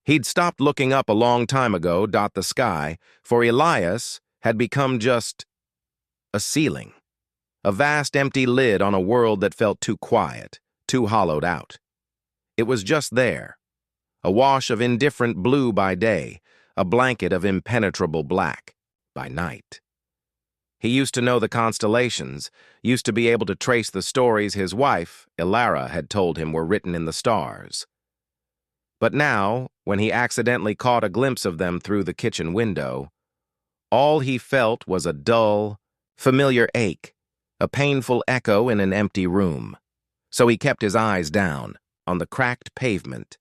He'd stopped looking up a long time ago, the sky, for Elias had become just a ceiling. A vast empty lid on a world that felt too quiet, too hollowed out. It was just there, a wash of indifferent blue by day, a blanket of impenetrable black by night. He used to know the constellations, used to be able to trace the stories his wife, Ilara, had told him were written in the stars. But now, when he accidentally caught a glimpse of them through the kitchen window, all he felt was a dull, familiar ache, a painful echo in an empty room. So he kept his eyes down, on the cracked pavement,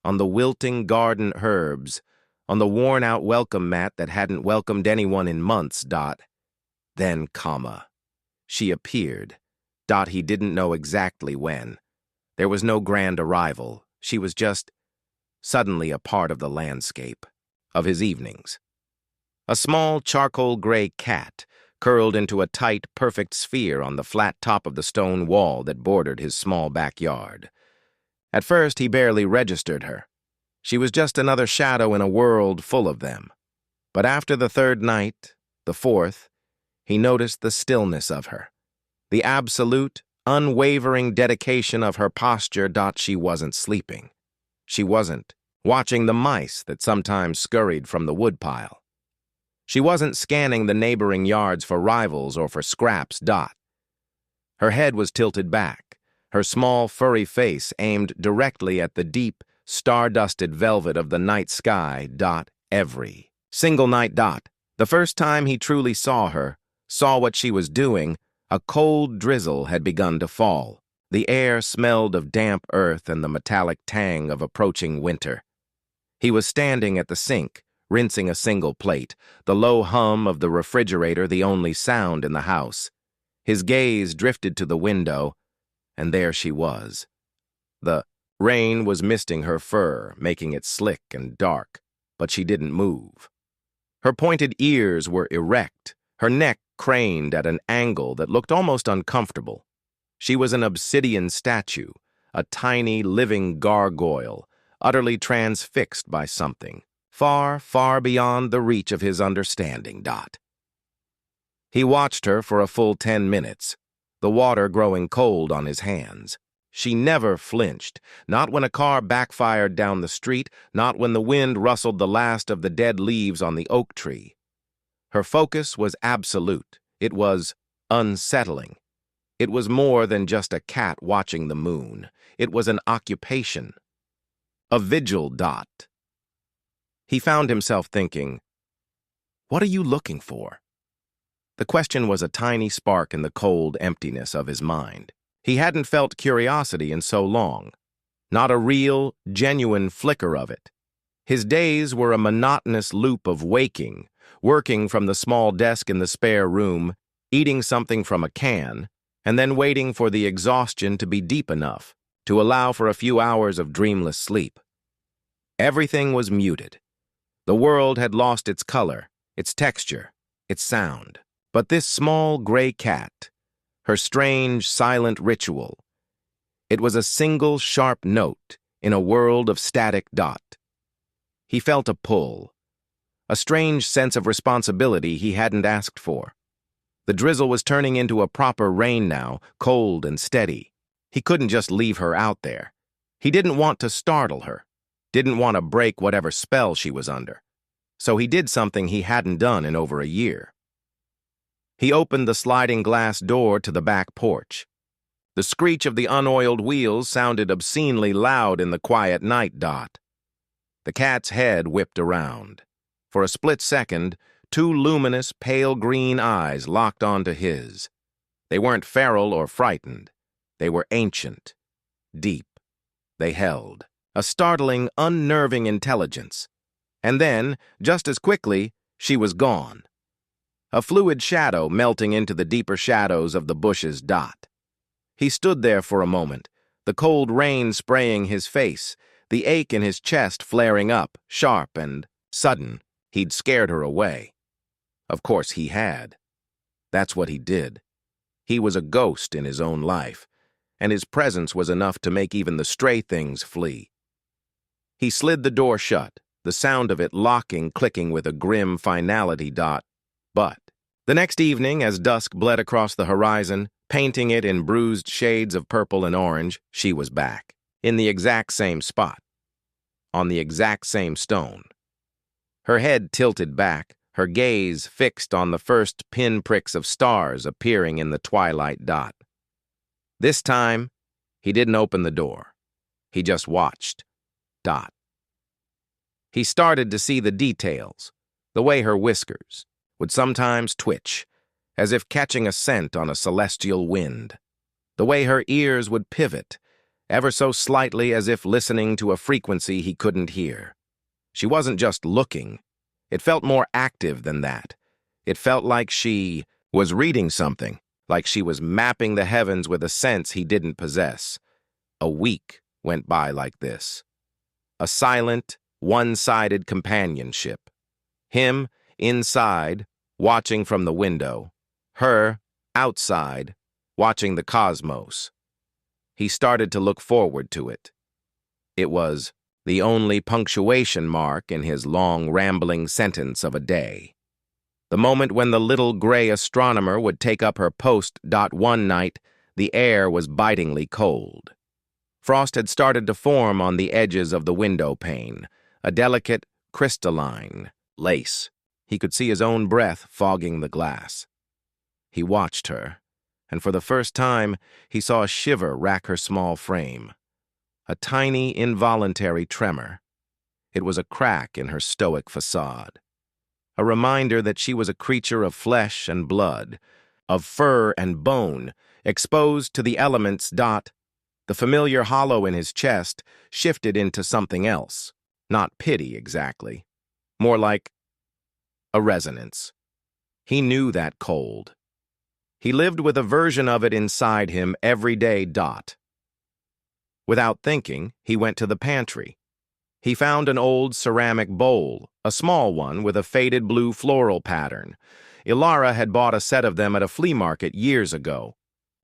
on the wilting garden herbs, on the worn-out welcome mat that hadn't welcomed anyone in months. Then, she appeared. He didn't know exactly when. There was no grand arrival. She was just suddenly a part of the landscape, of his evenings. A small charcoal-gray cat curled into a tight, perfect sphere on the flat top of the stone wall that bordered his small backyard. At first, he barely registered her. She was just another shadow in a world full of them. But after the third night, the fourth, he noticed the stillness of her, the absolute, unwavering dedication of her posture. She wasn't sleeping. She wasn't watching the mice that sometimes scurried from the woodpile. She wasn't scanning the neighboring yards for rivals or for scraps. Her head was tilted back, her small, furry face aimed directly at the deep, star-dusted velvet of the night sky. Every single night. The first time he truly saw her, saw what she was doing, a cold drizzle had begun to fall. The air smelled of damp earth and the metallic tang of approaching winter. He was standing at the sink, rinsing a single plate, the low hum of the refrigerator the only sound in the house. His gaze drifted to the window, and there she was. The rain was misting her fur, making it slick and dark, but she didn't move. Her pointed ears were erect, her neck craned at an angle that looked almost uncomfortable. She was an obsidian statue, a tiny, living gargoyle, utterly transfixed by something, far, far beyond the reach of his understanding. He watched her for a full 10 minutes, the water growing cold on his hands. She never flinched, not when a car backfired down the street, not when the wind rustled the last of the dead leaves on the oak tree. Her focus was absolute. It was unsettling. It was more than just a cat watching the moon. It was an occupation. A vigil. He found himself thinking, "What are you looking for?" The question was a tiny spark in the cold emptiness of his mind. He hadn't felt curiosity in so long. Not a real, genuine flicker of it. His days were a monotonous loop of waking, working from the small desk in the spare room, eating something from a can, and then waiting for the exhaustion to be deep enough to allow for a few hours of dreamless sleep. Everything was muted. The world had lost its color, its texture, its sound. But this small gray cat, her strange, silent ritual, it was a single sharp note in a world of static. He felt a pull, a strange sense of responsibility he hadn't asked for. The drizzle was turning into a proper rain now, cold and steady. He couldn't just leave her out there. He didn't want to startle her, didn't want to break whatever spell she was under. So he did something he hadn't done in over a year. He opened the sliding glass door to the back porch. The screech of the unoiled wheels sounded obscenely loud in the quiet night. The cat's head whipped around. For a split second, two luminous, pale green eyes locked onto his. They weren't feral or frightened. They were ancient, deep. They held a startling, unnerving intelligence. And then, just as quickly, she was gone. A fluid shadow melting into the deeper shadows of the bushes. He stood there for a moment, the cold rain spraying his face, the ache in his chest flaring up, sharp and sudden. He'd scared her away. Of course he had. That's what he did. He was a ghost in his own life, and his presence was enough to make even the stray things flee. He slid the door shut, the sound of it locking, clicking with a grim finality. But the next evening, as dusk bled across the horizon, painting it in bruised shades of purple and orange, she was back, in the exact same spot, on the exact same stone. Her head tilted back, her gaze fixed on the first pinpricks of stars appearing in the twilight. This time, he didn't open the door. He just watched. He started to see the details, the way her whiskers would sometimes twitch, as if catching a scent on a celestial wind, the way her ears would pivot, ever so slightly as if listening to a frequency he couldn't hear. She wasn't just looking. It felt more active than that. It felt like she was reading something, like she was mapping the heavens with a sense he didn't possess. A week went by like this. A silent, one-sided companionship. Him, inside, watching from the window. Her, outside, watching the cosmos. He started to look forward to it. It was the only punctuation mark in his long, rambling sentence of a day. The moment when the little gray astronomer would take up her post. One night, the air was bitingly cold. Frost had started to form on the edges of the window pane, a delicate, crystalline lace. He could see his own breath fogging the glass. He watched her, and for the first time, he saw a shiver rack her small frame. A tiny, involuntary tremor. It was a crack in her stoic facade. A reminder that she was a creature of flesh and blood, of fur and bone, exposed to the elements. The familiar hollow in his chest shifted into something else. Not pity, exactly. More like a resonance. He knew that cold. He lived with a version of it inside him every day. Without thinking, he went to the pantry. He found an old ceramic bowl, a small one with a faded blue floral pattern. Ilara had bought a set of them at a flea market years ago.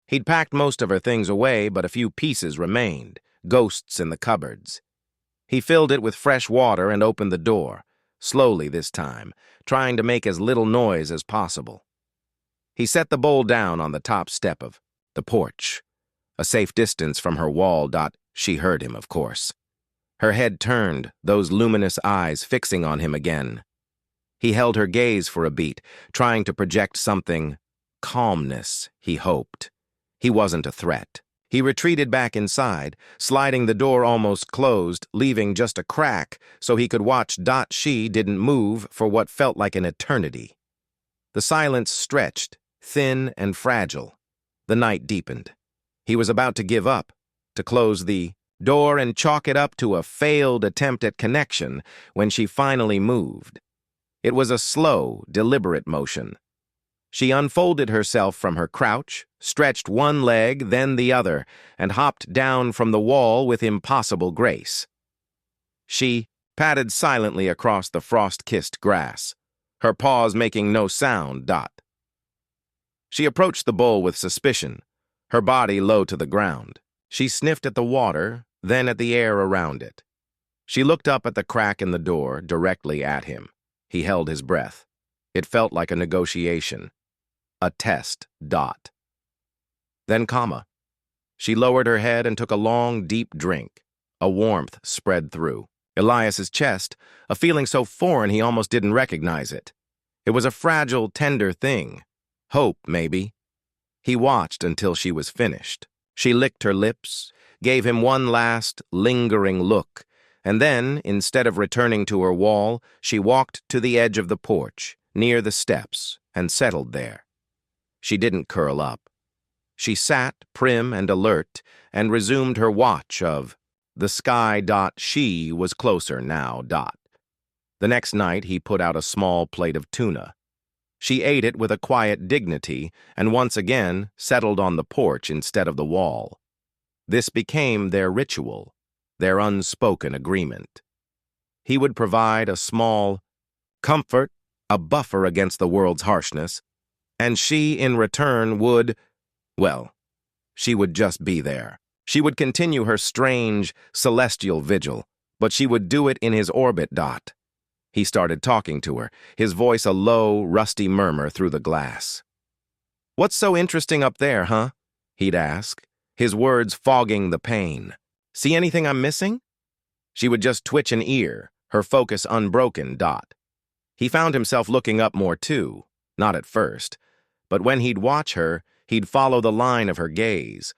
He'd packed most of her things away, but a few pieces remained, ghosts in the cupboards. He filled it with fresh water and opened the door, slowly this time, trying to make as little noise as possible. He set the bowl down on the top step of the porch, a safe distance from her wall. She heard him, of course. Her head turned, those luminous eyes fixing on him again. He held her gaze for a beat, trying to project something. Calmness, he hoped. He wasn't a threat. He retreated back inside, sliding the door almost closed, leaving just a crack so he could watch. She didn't move for what felt like an eternity. The silence stretched, thin and fragile. The night deepened. He was about to give up, to close the door and chalk it up to a failed attempt at connection when she finally moved. It was a slow, deliberate motion. She unfolded herself from her crouch, stretched one leg, then the other, and hopped down from the wall with impossible grace. She padded silently across the frost-kissed grass, her paws making no sound. She approached the bowl with suspicion, her body low to the ground. She sniffed at the water, then at the air around it. She looked up at the crack in the door, directly at him. He held his breath. It felt like a negotiation. A test. Then comma. She lowered her head and took a long, deep drink. A warmth spread through Elias's chest, a feeling so foreign he almost didn't recognize it. It was a fragile, tender thing. Hope, maybe. He watched until she was finished. She licked her lips, gave him one last, lingering look, and then, instead of returning to her wall, she walked to the edge of the porch, near the steps, and settled there. She didn't curl up. She sat, prim and alert, and resumed her watch of the sky. She was closer now. The next night, he put out a small plate of tuna. She ate it with a quiet dignity and once again settled on the porch instead of the wall. This became their ritual, their unspoken agreement. He would provide a small comfort, a buffer against the world's harshness, and she, in return, would, well, she would just be there. She would continue her strange, celestial vigil, but she would do it in his orbit. He started talking to her, his voice a low, rusty murmur through the glass. "What's so interesting up there, huh?" he'd ask, his words fogging the pain. "See anything I'm missing?" She would just twitch an ear, her focus unbroken. He found himself looking up more too, not at first, but when he'd watch her, he'd follow the line of her gaze.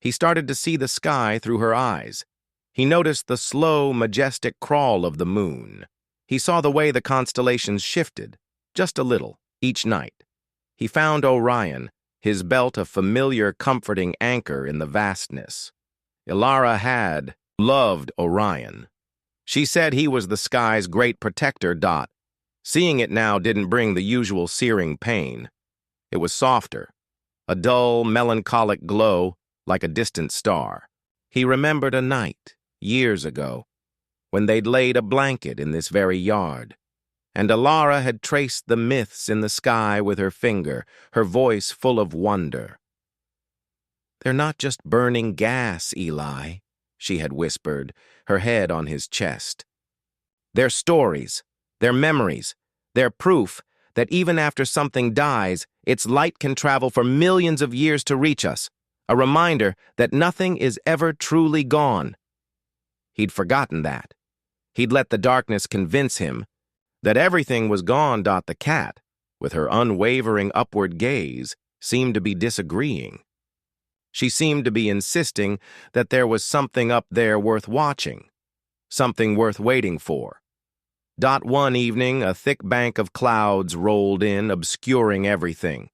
He started to see the sky through her eyes. He noticed the slow, majestic crawl of the moon. He saw the way the constellations shifted, just a little, each night. He found Orion, his belt a familiar, comforting anchor in the vastness. Ilara had loved Orion. She said he was the sky's great protector. Seeing it now didn't bring the usual searing pain. It was softer, a dull, melancholic glow like a distant star. He remembered a night, years ago, when they'd laid a blanket in this very yard, and Ilara had traced the myths in the sky with her finger, her voice full of wonder. "They're not just burning gas, Eli," she had whispered, her head on his chest. "They're stories, they're memories, they're proof that even after something dies, its light can travel for millions of years to reach us, a reminder that nothing is ever truly gone." He'd forgotten that. He'd let the darkness convince him that everything was gone. The cat, with her unwavering upward gaze, seemed to be disagreeing. She seemed to be insisting that there was something up there worth watching, something worth waiting for. One evening, a thick bank of clouds rolled in, obscuring everything.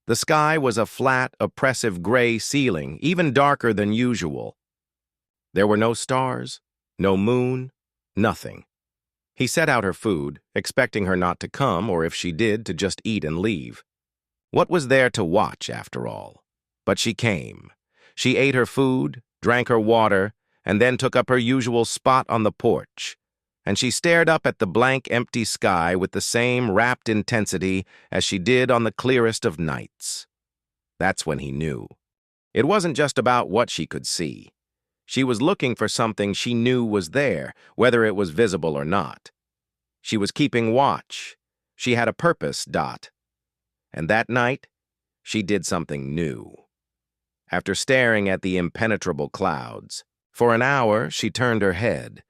The sky was a flat, oppressive gray ceiling, even darker than usual. There were no stars, no moon, nothing. He set out her food, expecting her not to come, or if she did, to just eat and leave. What was there to watch, after all? But she came. She ate her food, drank her water, and then took up her usual spot on the porch. And she stared up at the blank, empty sky with the same rapt intensity as she did on the clearest of nights. That's when he knew. It wasn't just about what she could see. She was looking for something she knew was there, whether it was visible or not. She was keeping watch. She had a purpose. And that night, she did something new. After staring at the impenetrable clouds, for an hour she turned her head.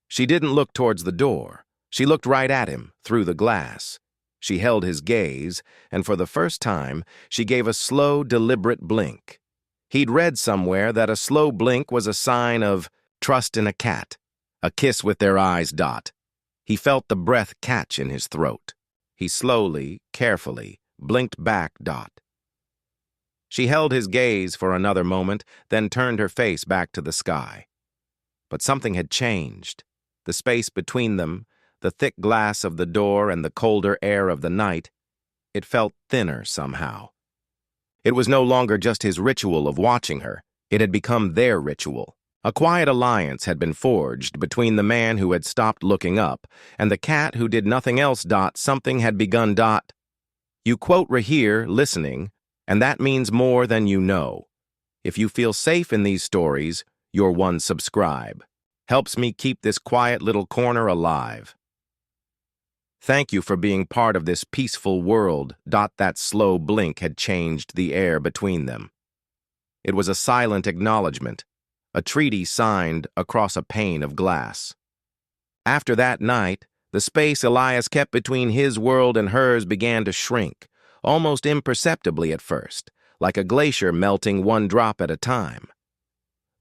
She didn't look towards the door. She looked right at him, through the glass. She held his gaze, and for the first time, she gave a slow, deliberate blink. He'd read somewhere that a slow blink was a sign of trust in a cat, a kiss with their eyes. He felt the breath catch in his throat. He slowly, carefully, blinked back. She held his gaze for another moment, then turned her face back to the sky. But something had changed. The space between them, the thick glass of the door and the colder air of the night, it felt thinner somehow. It was no longer just his ritual of watching her. It had become their ritual. A quiet alliance had been forged between the man who had stopped looking up and the cat who did nothing else. Something had begun. You quote Rahir, listening, and that means more than you know. If you feel safe in these stories, you're one subscribe. Helps me keep this quiet little corner alive. Thank you for being part of this peaceful world. That slow blink had changed the air between them. It was a silent acknowledgement, a treaty signed across a pane of glass. After that night, the space Elias kept between his world and hers began to shrink, almost imperceptibly at first, like a glacier melting one drop at a time.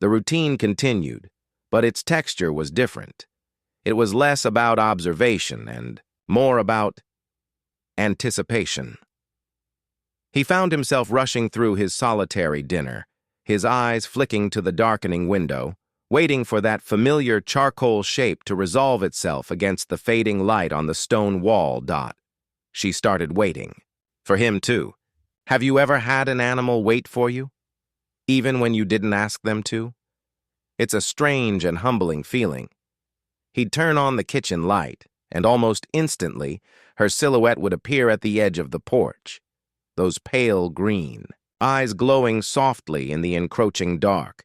The routine continued, but its texture was different. It was less about observation and more about anticipation. He found himself rushing through his solitary dinner, his eyes flicking to the darkening window, waiting for that familiar charcoal shape to resolve itself against the fading light on the stone wall. She started waiting. For him, too. Have you ever had an animal wait for you? Even when you didn't ask them to? It's a strange and humbling feeling. He'd turn on the kitchen light, and almost instantly, her silhouette would appear at the edge of the porch. Those pale green, eyes glowing softly in the encroaching dark.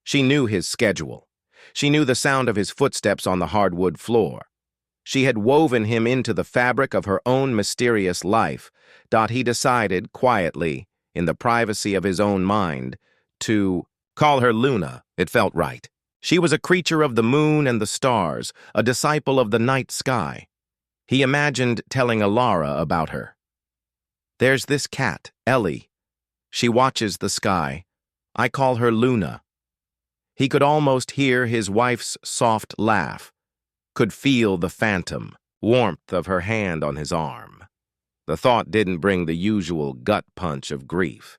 She knew his schedule. She knew the sound of his footsteps on the hardwood floor. She had woven him into the fabric of her own mysterious life. He decided, quietly, in the privacy of his own mind, to call her Luna. It felt right. She was a creature of the moon and the stars, a disciple of the night sky. He imagined telling Alara about her. There's this cat, Ellie. She watches the sky. I call her Luna. He could almost hear his wife's soft laugh, could feel the phantom warmth of her hand on his arm. The thought didn't bring the usual gut punch of grief.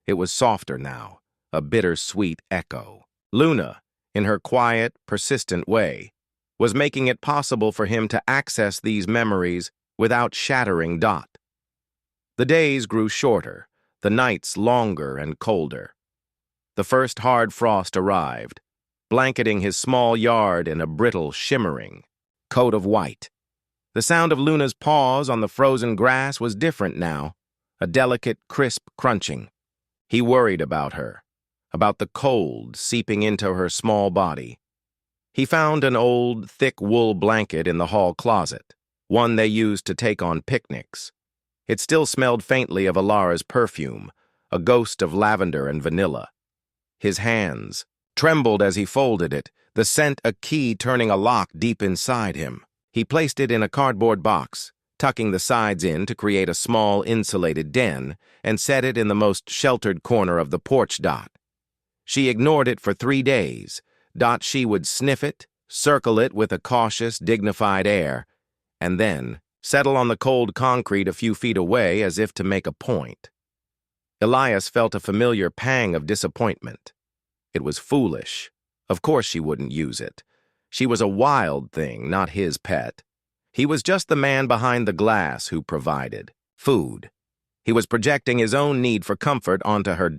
It was softer now, a bittersweet echo. Luna, in her quiet, persistent way, was making it possible for him to access these memories without shattering Dot. The days grew shorter, the nights longer and colder. The first hard frost arrived, blanketing his small yard in a brittle, shimmering coat of white. The sound of Luna's paws on the frozen grass was different now, a delicate, crisp crunching. He worried about her, about the cold seeping into her small body. He found an old, thick wool blanket in the hall closet, one they used to take on picnics. It still smelled faintly of Alara's perfume, a ghost of lavender and vanilla. His hands trembled as he folded it, the scent a key turning a lock deep inside him. He placed it in a cardboard box, tucking the sides in to create a small insulated den, and set it in the most sheltered corner of the porch. She ignored it for 3 days. She would sniff it, circle it with a cautious, dignified air, and then settle on the cold concrete a few feet away as if to make a point. Elias felt a familiar pang of disappointment. It was foolish. Of course she wouldn't use it. She was a wild thing, not his pet. He was just the man behind the glass who provided food. He was projecting his own need for comfort onto her.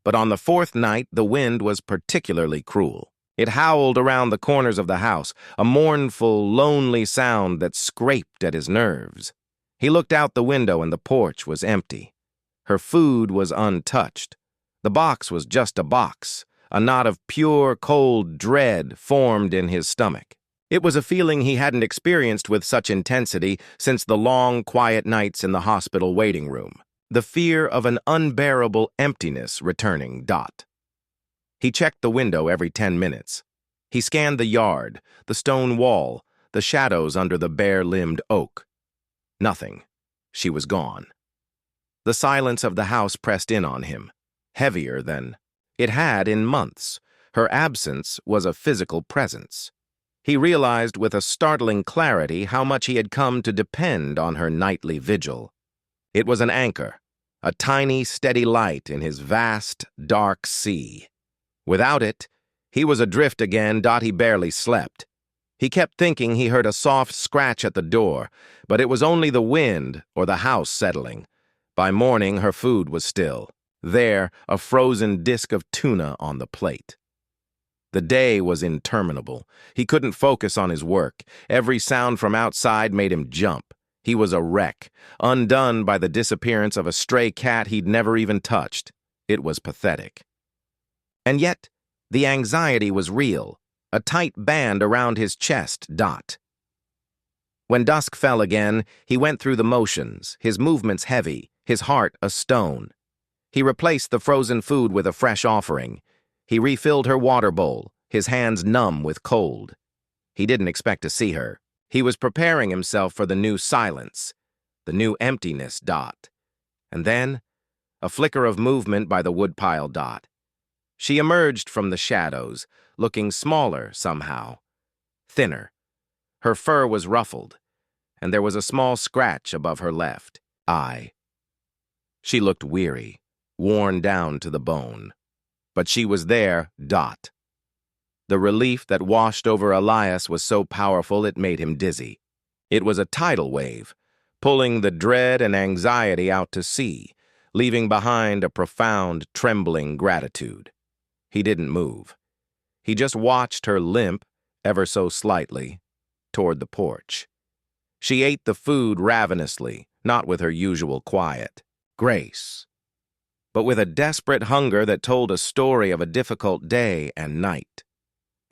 But on the 4th night, the wind was particularly cruel. It howled around the corners of the house, a mournful, lonely sound that scraped at his nerves. He looked out the window and the porch was empty. Her food was untouched. The box was just a box. A knot of pure, cold dread formed in his stomach. It was a feeling he hadn't experienced with such intensity since the long, quiet nights in the hospital waiting room. The fear of an unbearable emptiness returning. He checked the window every 10 minutes. He scanned the yard, the stone wall, the shadows under the bare-limbed oak. Nothing. She was gone. The silence of the house pressed in on him, heavier than it had in months. Her absence was a physical presence. He realized with a startling clarity how much he had come to depend on her nightly vigil. It was an anchor, a tiny, steady light in his vast, dark sea. Without it, he was adrift again. He barely slept. He kept thinking he heard a soft scratch at the door, but it was only the wind or the house settling. By morning, her food was still. There, a frozen disk of tuna on the plate. The day was interminable. He couldn't focus on his work. Every sound from outside made him jump. He was a wreck, undone by the disappearance of a stray cat he'd never even touched. It was pathetic. And yet, the anxiety was real, a tight band around his chest. When dusk fell again, he went through the motions, his movements heavy, his heart a stone. He replaced the frozen food with a fresh offering. He refilled her water bowl, his hands numb with cold. He didn't expect to see her. He was preparing himself for the new silence, the new emptiness. And then, a flicker of movement by the woodpile. She emerged from the shadows, looking smaller somehow, thinner. Her fur was ruffled, and there was a small scratch above her left eye. She looked weary, worn down to the bone. But she was there. The relief that washed over Elias was so powerful it made him dizzy. It was a tidal wave, pulling the dread and anxiety out to sea, leaving behind a profound, trembling gratitude. He didn't move. He just watched her limp, ever so slightly, toward the porch. She ate the food ravenously, not with her usual quiet grace, but with a desperate hunger that told a story of a difficult day and night.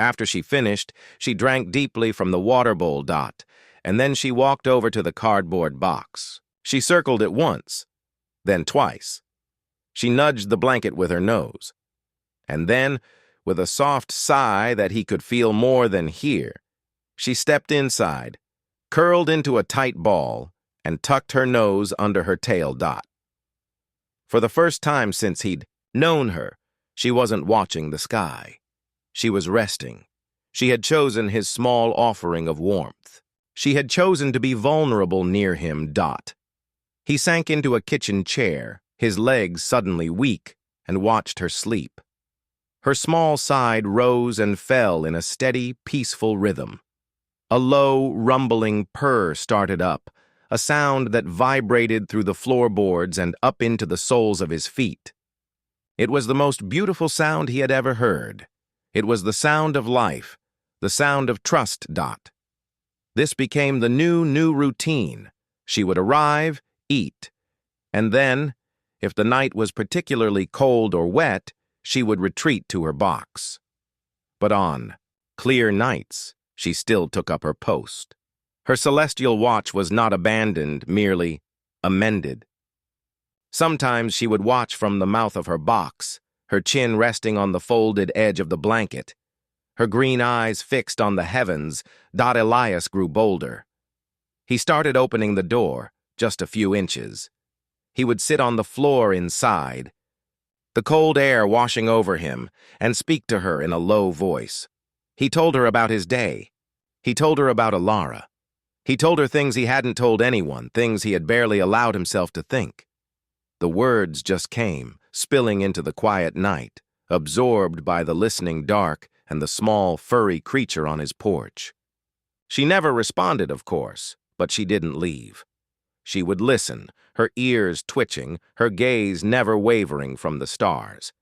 After she finished, she drank deeply from the water bowl Dot, and then she walked over to the cardboard box. She circled it once, then twice. She nudged the blanket with her nose. And then, with a soft sigh that he could feel more than hear, she stepped inside, curled into a tight ball, and tucked her nose under her tail Dot. For the first time since he'd known her, she wasn't watching the sky. She was resting. She had chosen his small offering of warmth. She had chosen to be vulnerable near him Dot. He sank into a kitchen chair, his legs suddenly weak, and watched her sleep. Her small side rose and fell in a steady, peaceful rhythm. A low, rumbling purr started up, a sound that vibrated through the floorboards and up into the soles of his feet. It was the most beautiful sound he had ever heard. It was the sound of life, the sound of trust Dot. This became the new routine. She would arrive, eat, and then, if the night was particularly cold or wet, she would retreat to her box. But on clear nights, she still took up her post. Her celestial watch was not abandoned, merely amended. Sometimes she would watch from the mouth of her box, her chin resting on the folded edge of the blanket. Her green eyes fixed on the heavens, Elias grew bolder. He started opening the door, just a few inches. He would sit on the floor inside, the cold air washing over him, and speak to her in a low voice. He told her about his day. He told her about Alara. He told her things he hadn't told anyone, things he had barely allowed himself to think. The words just came, spilling into the quiet night, absorbed by the listening dark and the small, furry creature on his porch. She never responded, of course, but she didn't leave. She would listen, her ears twitching, her gaze never wavering from the stars.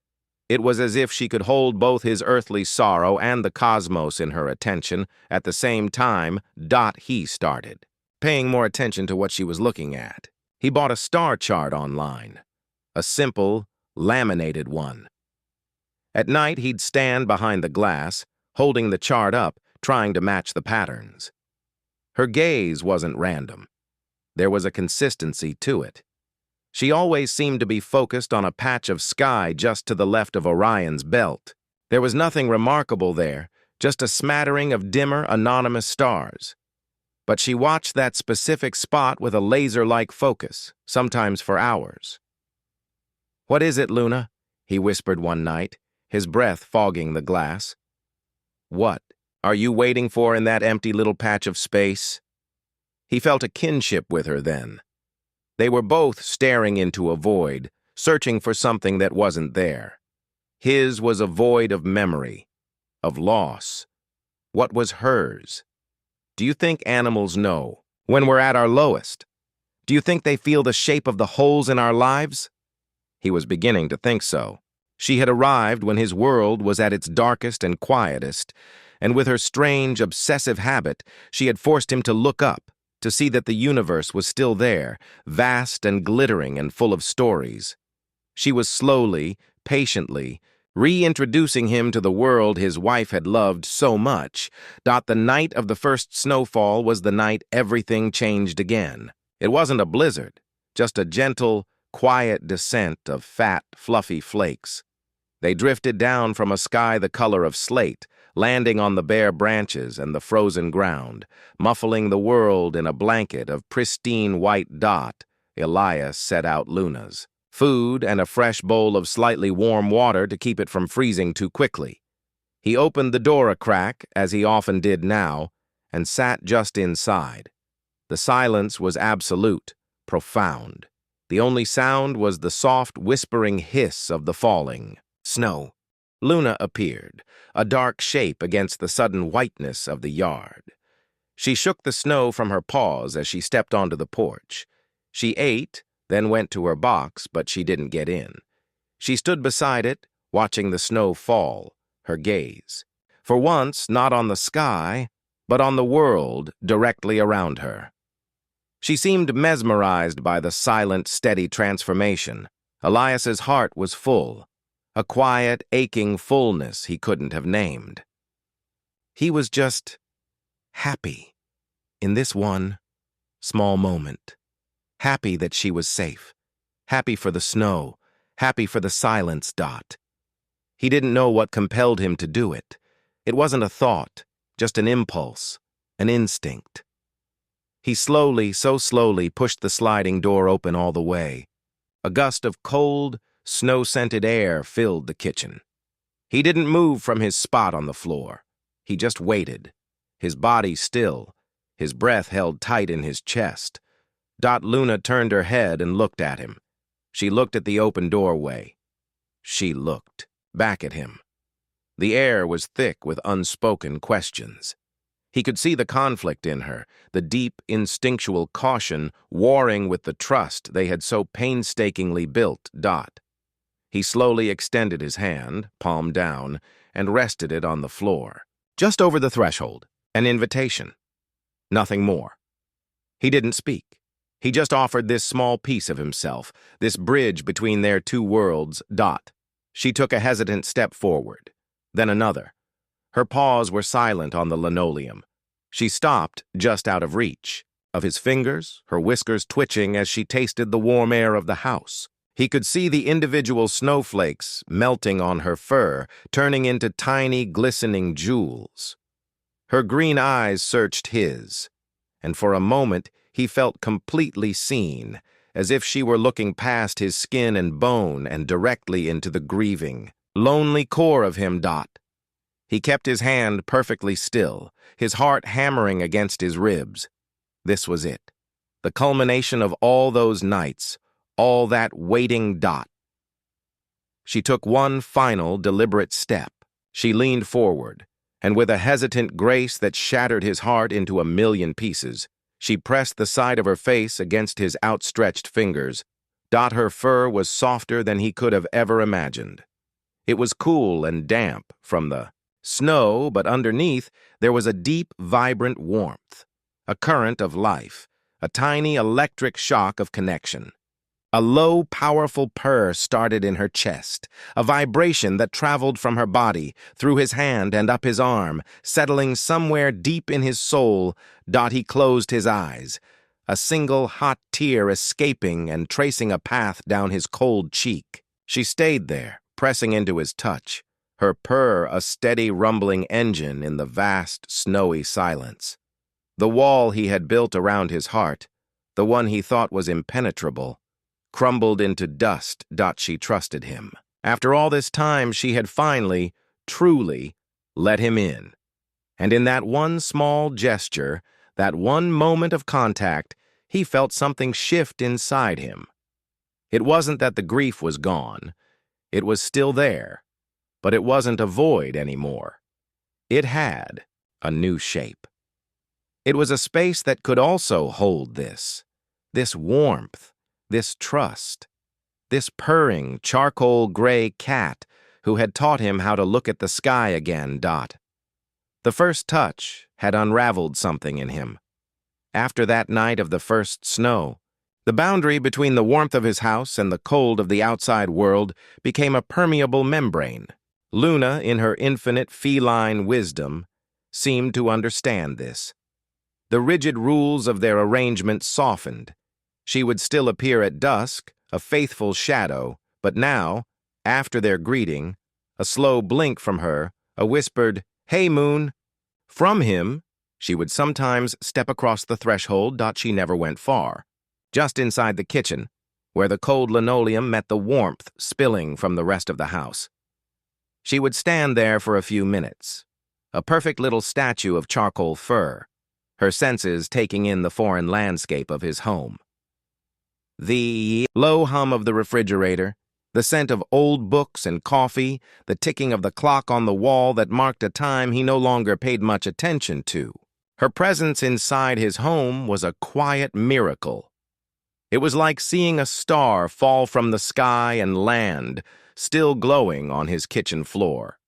It was as if she could hold both his earthly sorrow and the cosmos in her attention at the same time. He started paying more attention to what she was looking at. He bought a star chart online, a simple, laminated one. At night, he'd stand behind the glass, holding the chart up, trying to match the patterns. Her gaze wasn't random. There was a consistency to it. She always seemed to be focused on a patch of sky just to the left of Orion's belt. There was nothing remarkable there, just a smattering of dimmer, anonymous stars. But she watched that specific spot with a laser-like focus, sometimes for hours. "What is it, Luna?" he whispered one night, his breath fogging the glass. "What are you waiting for in that empty little patch of space?" He felt a kinship with her then. They were both staring into a void, searching for something that wasn't there. His was a void of memory, of loss. What was hers? Do you think animals know when we're at our lowest? Do you think they feel the shape of the holes in our lives? He was beginning to think so. She had arrived when his world was at its darkest and quietest, and with her strange, obsessive habit, she had forced him to look up, to see that the universe was still there, vast and glittering and full of stories. She was slowly, patiently, reintroducing him to the world his wife had loved so much. The night of the first snowfall was the night everything changed again. It wasn't a blizzard, just a gentle, quiet descent of fat, fluffy flakes. They drifted down from a sky the color of slate, landing on the bare branches and the frozen ground, muffling the world in a blanket of pristine white. Elias set out Luna's food and a fresh bowl of slightly warm water to keep it from freezing too quickly. He opened the door a crack, as he often did now, and sat just inside. The silence was absolute, profound. The only sound was the soft, whispering hiss of the falling snow. Luna appeared, a dark shape against the sudden whiteness of the yard. She shook the snow from her paws as she stepped onto the porch. She ate, then went to her box, but she didn't get in. She stood beside it, watching the snow fall, her gaze, for once not on the sky, but on the world directly around her. She seemed mesmerized by the silent, steady transformation. Elias's heart was full, a quiet, aching fullness he couldn't have named. He was just happy in this one small moment. Happy that she was safe. Happy for the snow. Happy for the silence. He didn't know what compelled him to do it. It wasn't a thought, just an impulse, an instinct. He slowly, so slowly, pushed the sliding door open all the way. A gust of cold, snow-scented air filled the kitchen. He didn't move from his spot on the floor. He just waited, his body still, his breath held tight in his chest. Luna turned her head and looked at him. She looked at the open doorway. She looked back at him. The air was thick with unspoken questions. He could see the conflict in her, the deep, instinctual caution warring with the trust they had so painstakingly built. He slowly extended his hand, palm down, and rested it on the floor. Just over the threshold, an invitation. Nothing more. He didn't speak. He just offered this small piece of himself, this bridge between their two worlds. She took a hesitant step forward, then another. Her paws were silent on the linoleum. She stopped just out of reach of his fingers, her whiskers twitching as she tasted the warm air of the house. He could see the individual snowflakes melting on her fur, turning into tiny, glistening jewels. Her green eyes searched his, and for a moment he felt completely seen, as if she were looking past his skin and bone and directly into the grieving, lonely core of him. He kept his hand perfectly still, his heart hammering against his ribs. This was it, the culmination of all those nights, all that waiting. She took one final, deliberate step. She leaned forward, and with a hesitant grace that shattered his heart into a million pieces, she pressed the side of her face against his outstretched fingers. Her fur was softer than he could have ever imagined. It was cool and damp from the snow, but underneath there was a deep, vibrant warmth, a current of life, a tiny electric shock of connection. A low, powerful purr started in her chest, a vibration that traveled from her body, through his hand and up his arm, settling somewhere deep in his soul. He closed his eyes, a single hot tear escaping and tracing a path down his cold cheek. She stayed there, pressing into his touch, her purr a steady rumbling engine in the vast, snowy silence. The wall he had built around his heart, the one he thought was impenetrable, crumbled into dust. She trusted him. After all this time, she had finally, truly, let him in. And in that one small gesture, that one moment of contact, he felt something shift inside him. It wasn't that the grief was gone. It was still there. But it wasn't a void anymore. It had a new shape. It was a space that could also hold this warmth, this trust, this purring, charcoal gray cat who had taught him how to look at the sky again. The first touch had unraveled something in him. After that night of the first snow, the boundary between the warmth of his house and the cold of the outside world became a permeable membrane. Luna, in her infinite feline wisdom, seemed to understand this. The rigid rules of their arrangement softened. She would still appear at dusk, a faithful shadow, but now, after their greeting, a slow blink from her, a whispered, "Hey, Moon." From him, she would sometimes step across the threshold. She never went far, just inside the kitchen, where the cold linoleum met the warmth spilling from the rest of the house. She would stand there for a few minutes, a perfect little statue of charcoal fur, her senses taking in the foreign landscape of his home. The low hum of the refrigerator, the scent of old books and coffee, the ticking of the clock on the wall that marked a time he no longer paid much attention to. Her presence inside his home was a quiet miracle. It was like seeing a star fall from the sky and land, still glowing on his kitchen floor.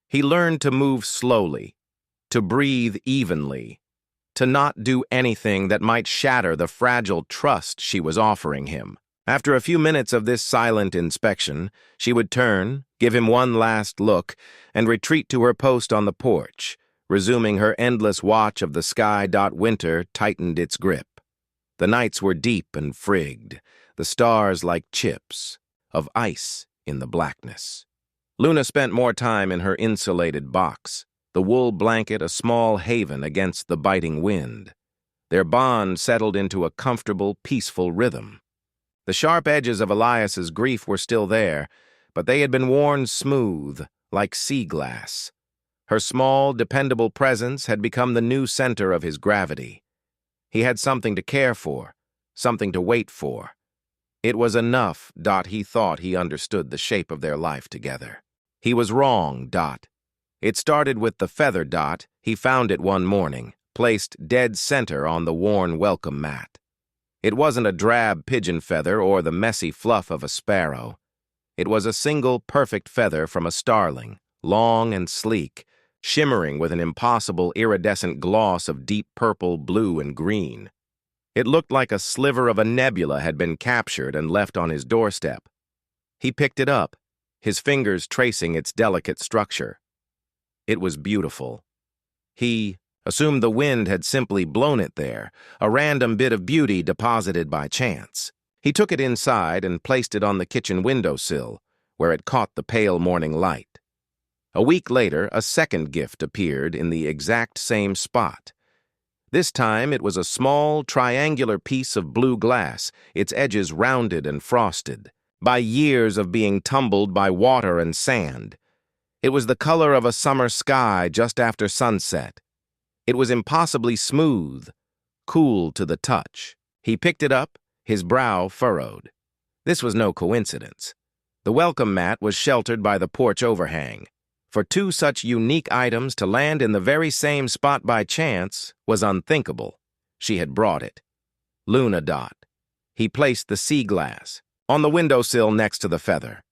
He learned to move slowly, to breathe evenly, to not do anything that might shatter the fragile trust she was offering him. After a few minutes of this silent inspection, she would turn, give him one last look, and retreat to her post on the porch, resuming her endless watch of the sky. Winter tightened its grip. The nights were deep and frigged, the stars like chips of ice in the blackness. Luna spent more time in her insulated box, the wool blanket a small haven against the biting wind. Their bond settled into a comfortable, peaceful rhythm. The sharp edges of Elias's grief were still there, but they had been worn smooth, like sea glass. Her small, dependable presence had become the new center of his gravity. He had something to care for, something to wait for. It was enough. He thought he understood the shape of their life together. He was wrong. It started with the feather. He found it one morning, placed dead center on the worn welcome mat. It wasn't a drab pigeon feather or the messy fluff of a sparrow. It was a single perfect feather from a starling, long and sleek, shimmering with an impossible iridescent gloss of deep purple, blue, and green. It looked like a sliver of a nebula had been captured and left on his doorstep. He picked it up, his fingers tracing its delicate structure. It was beautiful. He assumed the wind had simply blown it there, a random bit of beauty deposited by chance. He took it inside and placed it on the kitchen windowsill, where it caught the pale morning light. A week later, a second gift appeared in the exact same spot. This time it was a small, triangular piece of blue glass, its edges rounded and frosted, by years of being tumbled by water and sand. It was the color of a summer sky just after sunset. It was impossibly smooth, cool to the touch. He picked it up, his brow furrowed. This was no coincidence. The welcome mat was sheltered by the porch overhang. For two such unique items to land in the very same spot by chance was unthinkable. She had brought it. Luna. He placed the sea glass on the windowsill next to the feather.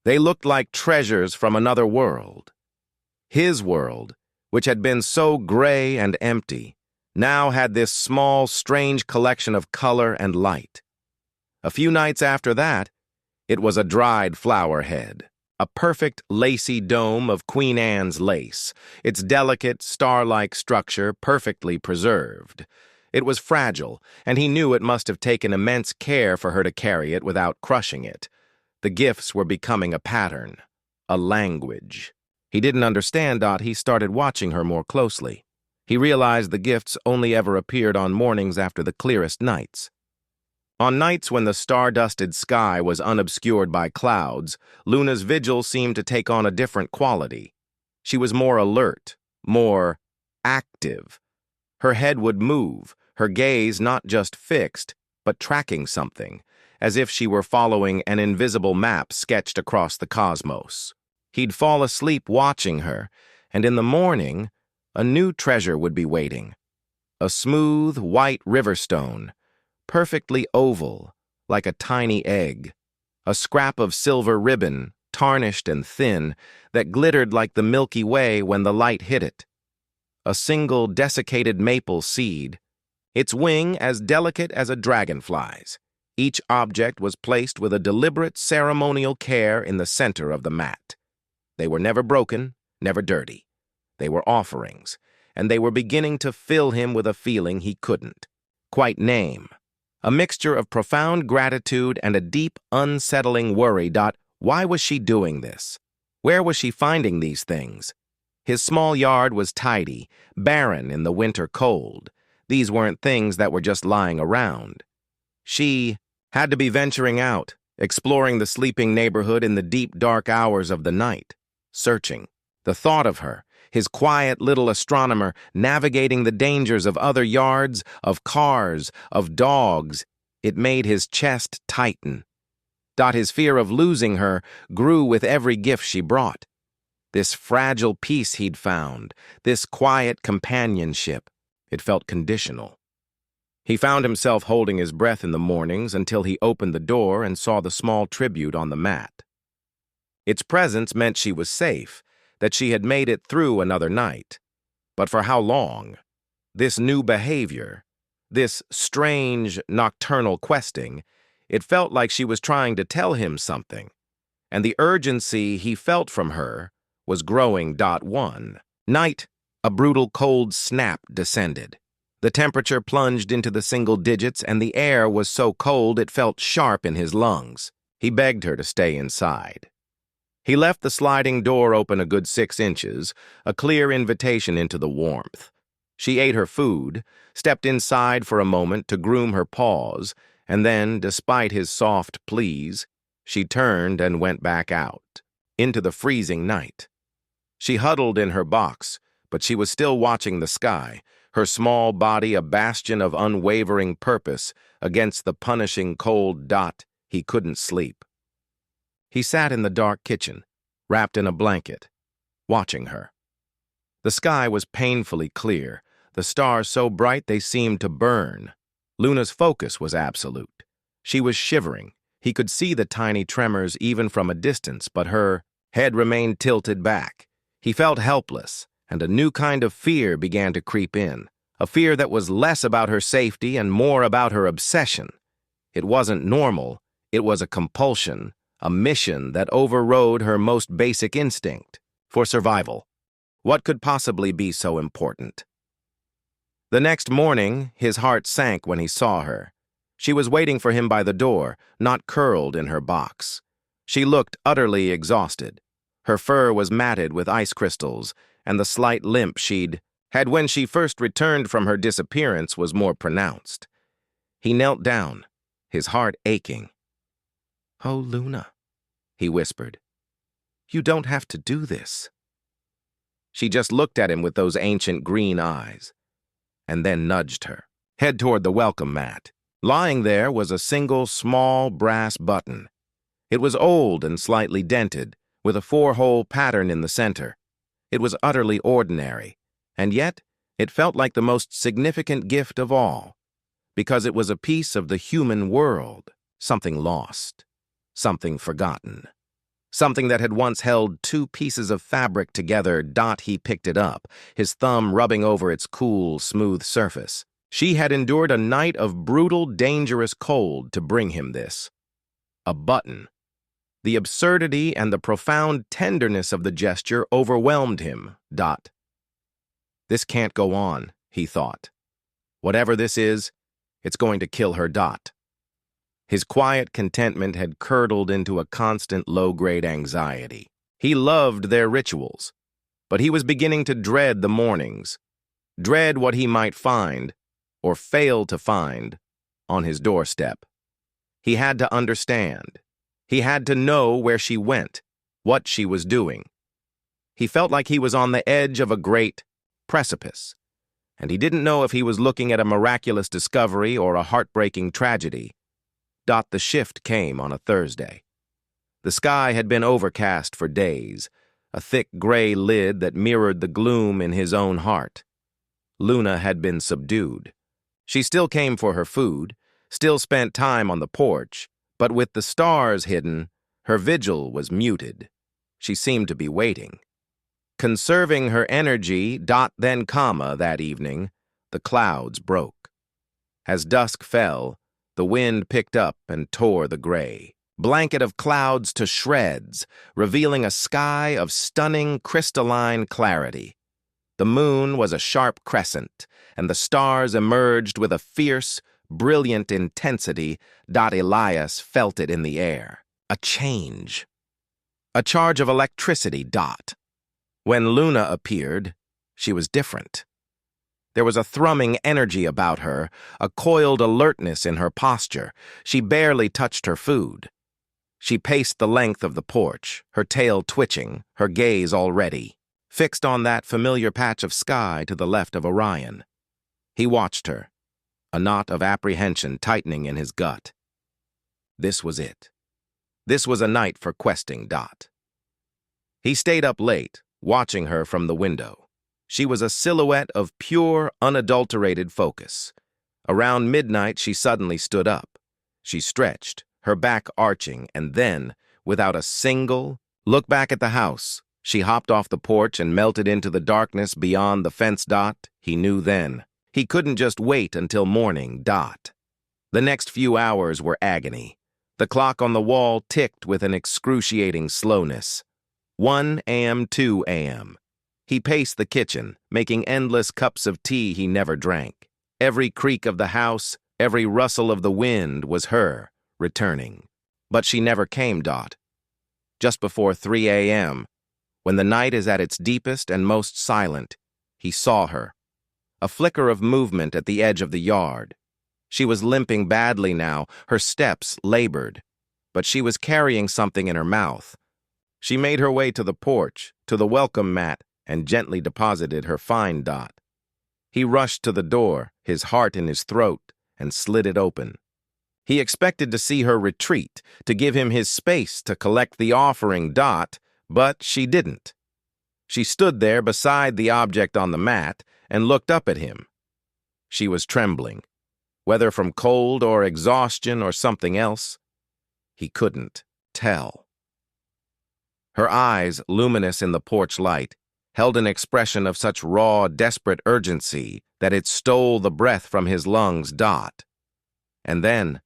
They looked like treasures from another world. His world, which had been so gray and empty, now had this small, strange collection of color and light. A few nights after that, it was a dried flower head, a perfect lacy dome of Queen Anne's lace, its delicate, star-like structure perfectly preserved. It was fragile, and he knew it must have taken immense care for her to carry it without crushing it. The gifts were becoming a pattern, a language. He didn't understand. He started watching her more closely. He realized the gifts only ever appeared on mornings after the clearest nights. On nights when the star-dusted sky was unobscured by clouds, Luna's vigil seemed to take on a different quality. She was more alert, more active. Her head would move, her gaze not just fixed, but tracking something, as if she were following an invisible map sketched across the cosmos. He'd fall asleep watching her, and in the morning, a new treasure would be waiting. A smooth, white riverstone, perfectly oval, like a tiny egg. A scrap of silver ribbon, tarnished and thin, that glittered like the Milky Way when the light hit it. A single desiccated maple seed, its wing as delicate as a dragonfly's. Each object was placed with a deliberate ceremonial care in the center of the mat. They were never broken, never dirty. They were offerings, and they were beginning to fill him with a feeling he couldn't quite name. A mixture of profound gratitude and a deep, unsettling worry. Why was she doing this? Where was she finding these things? His small yard was tidy, barren in the winter cold. These weren't things that were just lying around. She had to be venturing out, exploring the sleeping neighborhood in the deep, dark hours of the night, searching. The thought of her, his quiet little astronomer, navigating the dangers of other yards, of cars, of dogs, it made his chest tighten. His fear of losing her grew with every gift she brought. This fragile peace he'd found, this quiet companionship, it felt conditional. He found himself holding his breath in the mornings until he opened the door and saw the small tribute on the mat. Its presence meant she was safe, that she had made it through another night. But for how long? This new behavior, this strange, nocturnal questing, it felt like she was trying to tell him something, and the urgency he felt from her was growing. One night, A brutal cold snap descended. The temperature plunged into the single digits, and the air was so cold it felt sharp in his lungs. He begged her to stay inside. He left the sliding door open a good 6 inches, a clear invitation into the warmth. She ate her food, stepped inside for a moment to groom her paws, and then, despite his soft pleas, she turned and went back out, into the freezing night. She huddled in her box, but she was still watching the sky, her small body a bastion of unwavering purpose against the punishing cold dot. He couldn't sleep. He sat in the dark kitchen, wrapped in a blanket, watching her. The sky was painfully clear, the stars so bright they seemed to burn. Luna's focus was absolute. She was shivering. He could see the tiny tremors even from a distance, but her head remained tilted back. He felt helpless, and a new kind of fear began to creep in, a fear that was less about her safety and more about her obsession. It wasn't normal, it was a compulsion, a mission that overrode her most basic instinct for survival. What could possibly be so important? The next morning, his heart sank when he saw her. She was waiting for him by the door, not curled in her box. She looked utterly exhausted. Her fur was matted with ice crystals, and the slight limp she'd had when she first returned from her disappearance was more pronounced. He knelt down, his heart aching. "Oh, Luna," he whispered, "you don't have to do this." She just looked at him with those ancient green eyes, and then nudged her, head toward the welcome mat. Lying there was a single small brass button. It was old and slightly dented, with a 4-hole pattern in the center. It was utterly ordinary, and yet it felt like the most significant gift of all, because it was a piece of the human world, something lost, something forgotten. Something that had once held 2 pieces of fabric together. He picked it up, his thumb rubbing over its cool, smooth surface. She had endured a night of brutal, dangerous cold to bring him this. A button. The absurdity and the profound tenderness of the gesture overwhelmed him. This can't go on, he thought. Whatever this is, it's going to kill her. His quiet contentment had curdled into a constant low-grade anxiety. He loved their rituals, but he was beginning to dread the mornings, dread what he might find, or fail to find, on his doorstep. He had to understand. He had to know where she went, what she was doing. He felt like he was on the edge of a great precipice, and he didn't know if he was looking at a miraculous discovery or a heartbreaking tragedy. The shift came on a Thursday. The sky had been overcast for days, a thick gray lid that mirrored the gloom in his own heart. Luna had been subdued. She still came for her food, still spent time on the porch, but with the stars hidden, her vigil was muted. She seemed to be waiting. Conserving her energy, then, that evening, the clouds broke. As dusk fell, the wind picked up and tore the gray blanket of clouds to shreds, revealing a sky of stunning crystalline clarity. The moon was a sharp crescent, and the stars emerged with a fierce, brilliant intensity. Elias felt it in the air. A change. A charge of electricity. When Luna appeared, she was different. There was a thrumming energy about her, a coiled alertness in her posture. She barely touched her food. She paced the length of the porch, her tail twitching, her gaze already fixed on that familiar patch of sky to the left of Orion. He watched her, a knot of apprehension tightening in his gut. This was it. This was a night for questing. He stayed up late, watching her from the window. She was a silhouette of pure, unadulterated focus. Around midnight, she suddenly stood up. She stretched, her back arching, and then, without a single look back at the house, she hopped off the porch and melted into the darkness beyond the fence. He knew then. He couldn't just wait until morning. The next few hours were agony. The clock on the wall ticked with an excruciating slowness. 1 a.m., 2 a.m. He paced the kitchen, making endless cups of tea he never drank. Every creak of the house, every rustle of the wind was her, returning. But she never came, Dot. Just before 3 a.m., when the night is at its deepest and most silent, he saw her. A flicker of movement at the edge of the yard. She was limping badly now, her steps labored, but she was carrying something in her mouth. She made her way to the porch, to the welcome mat, and gently deposited her fine Dot. He rushed to the door, his heart in his throat, and slid it open. He expected to see her retreat, to give him his space to collect the offering Dot, but she didn't. She stood there beside the object on the mat and looked up at him. She was trembling, whether from cold or exhaustion or something else. He couldn't tell. Her eyes, luminous in the porch light, held an expression of such raw, desperate urgency that it stole the breath from his lungs, Dot. And then,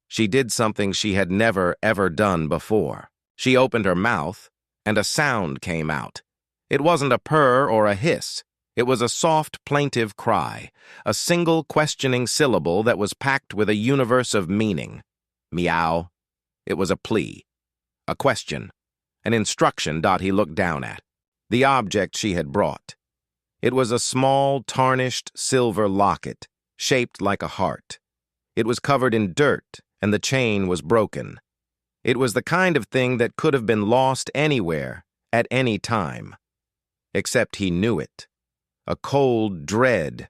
she did something she had never, ever done before. She opened her mouth, and a sound came out. It wasn't a purr or a hiss. It was a soft, plaintive cry, a single questioning syllable that was packed with a universe of meaning. Meow. It was a plea, a question, an instruction Dot he looked down at, the object she had brought. It was a small, tarnished silver locket, shaped like a heart. It was covered in dirt, and the chain was broken. It was the kind of thing that could have been lost anywhere, at any time. Except he knew it. A cold dread,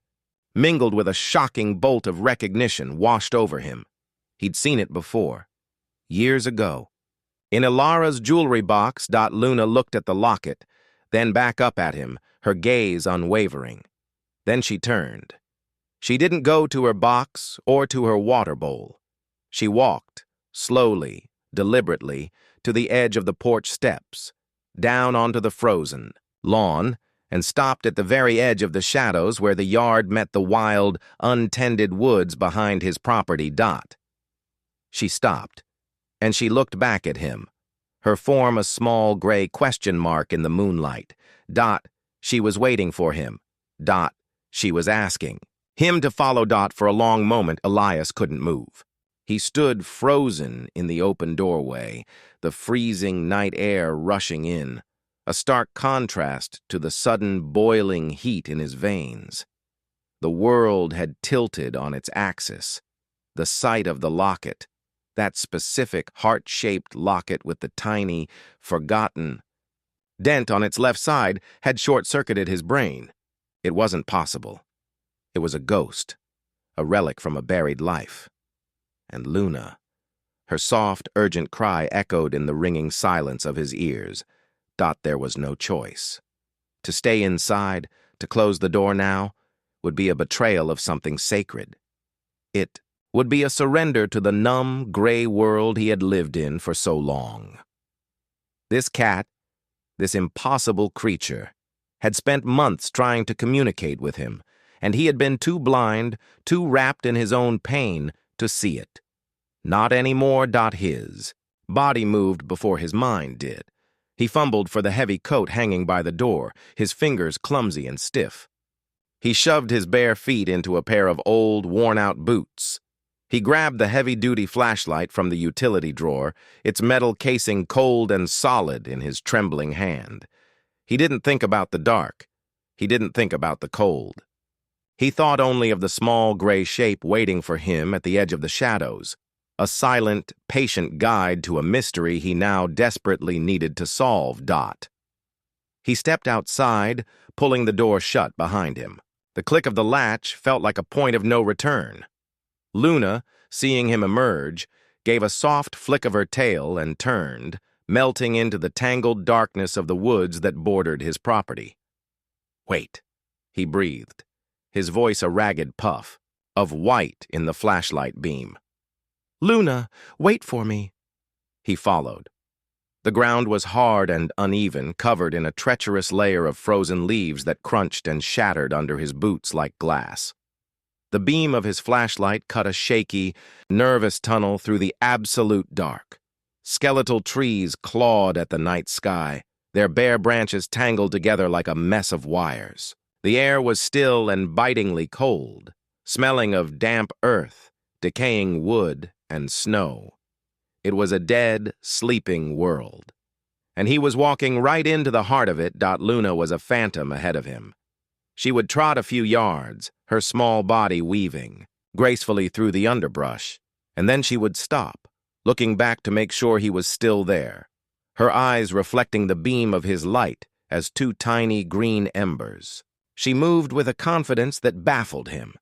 mingled with a shocking bolt of recognition, washed over him. He'd seen it before, years ago. In Ilara's jewelry box, Luna looked at the locket, then back up at him, her gaze unwavering. Then she turned. She didn't go to her box or to her water bowl. She walked, slowly, deliberately, to the edge of the porch steps, down onto the frozen lawn, and stopped at the very edge of the shadows where the yard met the wild, untended woods behind his property, Dot. She stopped, and she looked back at him, her form a small gray question mark in the moonlight. Dot, she was waiting for him. Dot, she was asking. Him to follow Dot for a long moment. Elias couldn't move. He stood frozen in the open doorway, the freezing night air rushing in, a stark contrast to the sudden boiling heat in his veins. The world had tilted on its axis. The sight of the locket, that specific heart-shaped locket with the tiny, forgotten dent on its left side, had short-circuited his brain. It wasn't possible. It was a ghost, a relic from a buried life. And Luna, her soft, urgent cry echoed in the ringing silence of his ears. Dot, there was no choice. To stay inside, to close the door now, would be a betrayal of something sacred. It would be a surrender to the numb, gray world he had lived in for so long. This cat, this impossible creature, had spent months trying to communicate with him, and he had been too blind, too wrapped in his own pain, to see it. Not anymore. His body moved before his mind did. He fumbled for the heavy coat hanging by the door, his fingers clumsy and stiff. He shoved his bare feet into a pair of old, worn-out boots. He grabbed the heavy-duty flashlight from the utility drawer, its metal casing cold and solid in his trembling hand. He didn't think about the dark. He didn't think about the cold. He thought only of the small gray shape waiting for him at the edge of the shadows, a silent, patient guide to a mystery he now desperately needed to solve. He stepped outside, pulling the door shut behind him. The click of the latch felt like a point of no return. Luna, seeing him emerge, gave a soft flick of her tail and turned, melting into the tangled darkness of the woods that bordered his property. "Wait," he breathed, his voice a ragged puff, of white in the flashlight beam. "Luna, wait for me." He followed. The ground was hard and uneven, covered in a treacherous layer of frozen leaves that crunched and shattered under his boots like glass. The beam of his flashlight cut a shaky, nervous tunnel through the absolute dark. Skeletal trees clawed at the night sky, their bare branches tangled together like a mess of wires. The air was still and bitingly cold, smelling of damp earth, decaying wood, and snow. It was a dead, sleeping world. And he was walking right into the heart of it. Luna was a phantom ahead of him. She would trot a few yards, her small body weaving gracefully through the underbrush, and then she would stop, looking back to make sure he was still there, her eyes reflecting the beam of his light as two tiny green embers. She moved with a confidence that baffled him.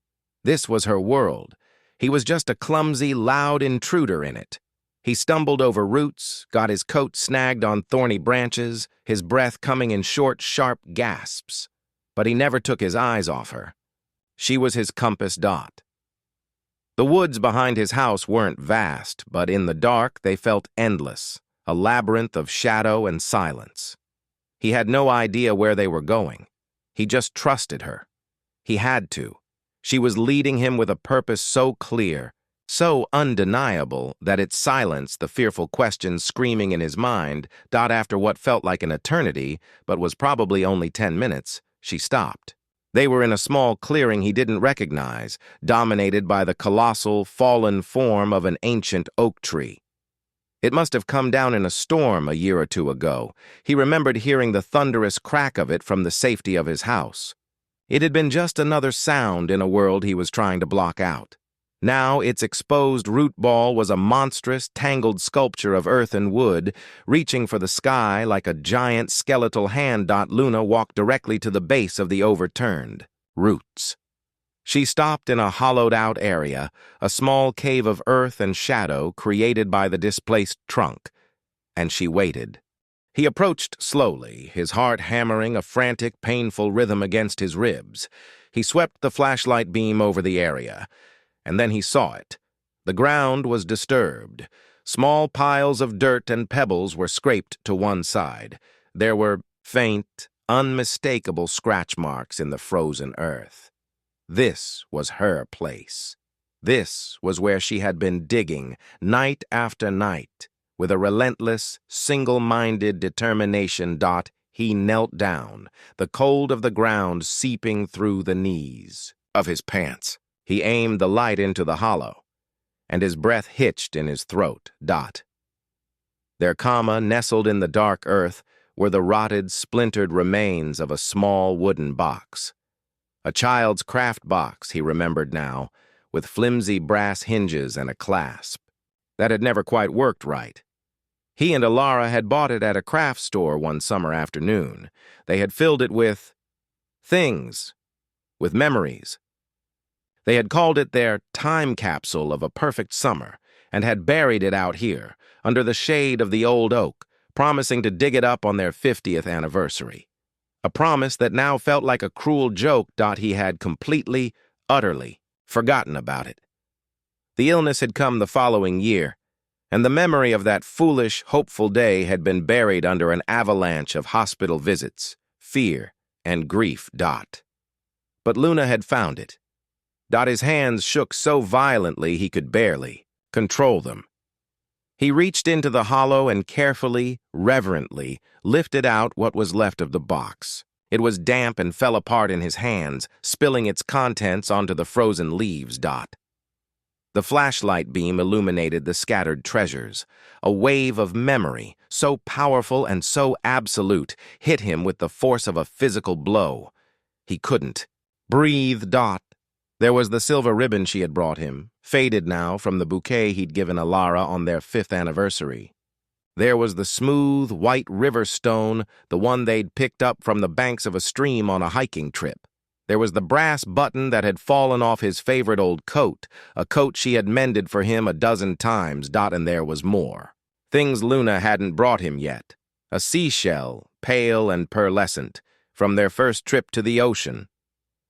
This was her world. He was just a clumsy, loud intruder in it. He stumbled over roots, got his coat snagged on thorny branches, his breath coming in short, sharp gasps. But he never took his eyes off her. She was his compass dot. The woods behind his house weren't vast, but in the dark they felt endless, a labyrinth of shadow and silence. He had no idea where they were going. He just trusted her. He had to. She was leading him with a purpose so clear, so undeniable that it silenced the fearful questions screaming in his mind. After what felt like an eternity, but was probably only 10 minutes, she stopped. They were in a small clearing he didn't recognize, dominated by the colossal, fallen form of an ancient oak tree. It must have come down in a storm a year or two ago. He remembered hearing the thunderous crack of it from the safety of his house. It had been just another sound in a world he was trying to block out. Now its exposed root ball was a monstrous, tangled sculpture of earth and wood, reaching for the sky like a giant skeletal hand. Luna walked directly to the base of the overturned roots. She stopped in a hollowed-out area, a small cave of earth and shadow created by the displaced trunk, and she waited. He approached slowly, his heart hammering a frantic, painful rhythm against his ribs. He swept the flashlight beam over the area, and then he saw it. The ground was disturbed. Small piles of dirt and pebbles were scraped to one side. There were faint, unmistakable scratch marks in the frozen earth. This was her place. This was where she had been digging, night after night. With a relentless, single-minded determination. He knelt down, the cold of the ground seeping through the knees of his pants. He aimed the light into the hollow, and his breath hitched in his throat. There, nestled in the dark earth, were the rotted, splintered remains of a small wooden box. A child's craft box, he remembered now, with flimsy brass hinges and a clasp. That had never quite worked right. He and Alara had bought it at a craft store one summer afternoon. They had filled it with things, with memories. They had called it their time capsule of a perfect summer and had buried it out here, under the shade of the old oak, promising to dig it up on their 50th anniversary. A promise that now felt like a cruel joke. He had completely, utterly forgotten about it. The illness had come the following year, and the memory of that foolish, hopeful day had been buried under an avalanche of hospital visits, fear, and grief. But Luna had found it. His hands shook so violently he could barely control them. He reached into the hollow and carefully, reverently, lifted out what was left of the box. It was damp and fell apart in his hands, spilling its contents onto the frozen leaves. The flashlight beam illuminated the scattered treasures. A wave of memory, so powerful and so absolute, hit him with the force of a physical blow. He couldn't breathe. There was the silver ribbon she had brought him, faded now from the bouquet he'd given Alara on their 5th anniversary. There was the smooth, white river stone, the one they'd picked up from the banks of a stream on a hiking trip. There was the brass button that had fallen off his favorite old coat, a coat she had mended for him a dozen times. And there was more. Things Luna hadn't brought him yet. A seashell, pale and pearlescent, from their first trip to the ocean.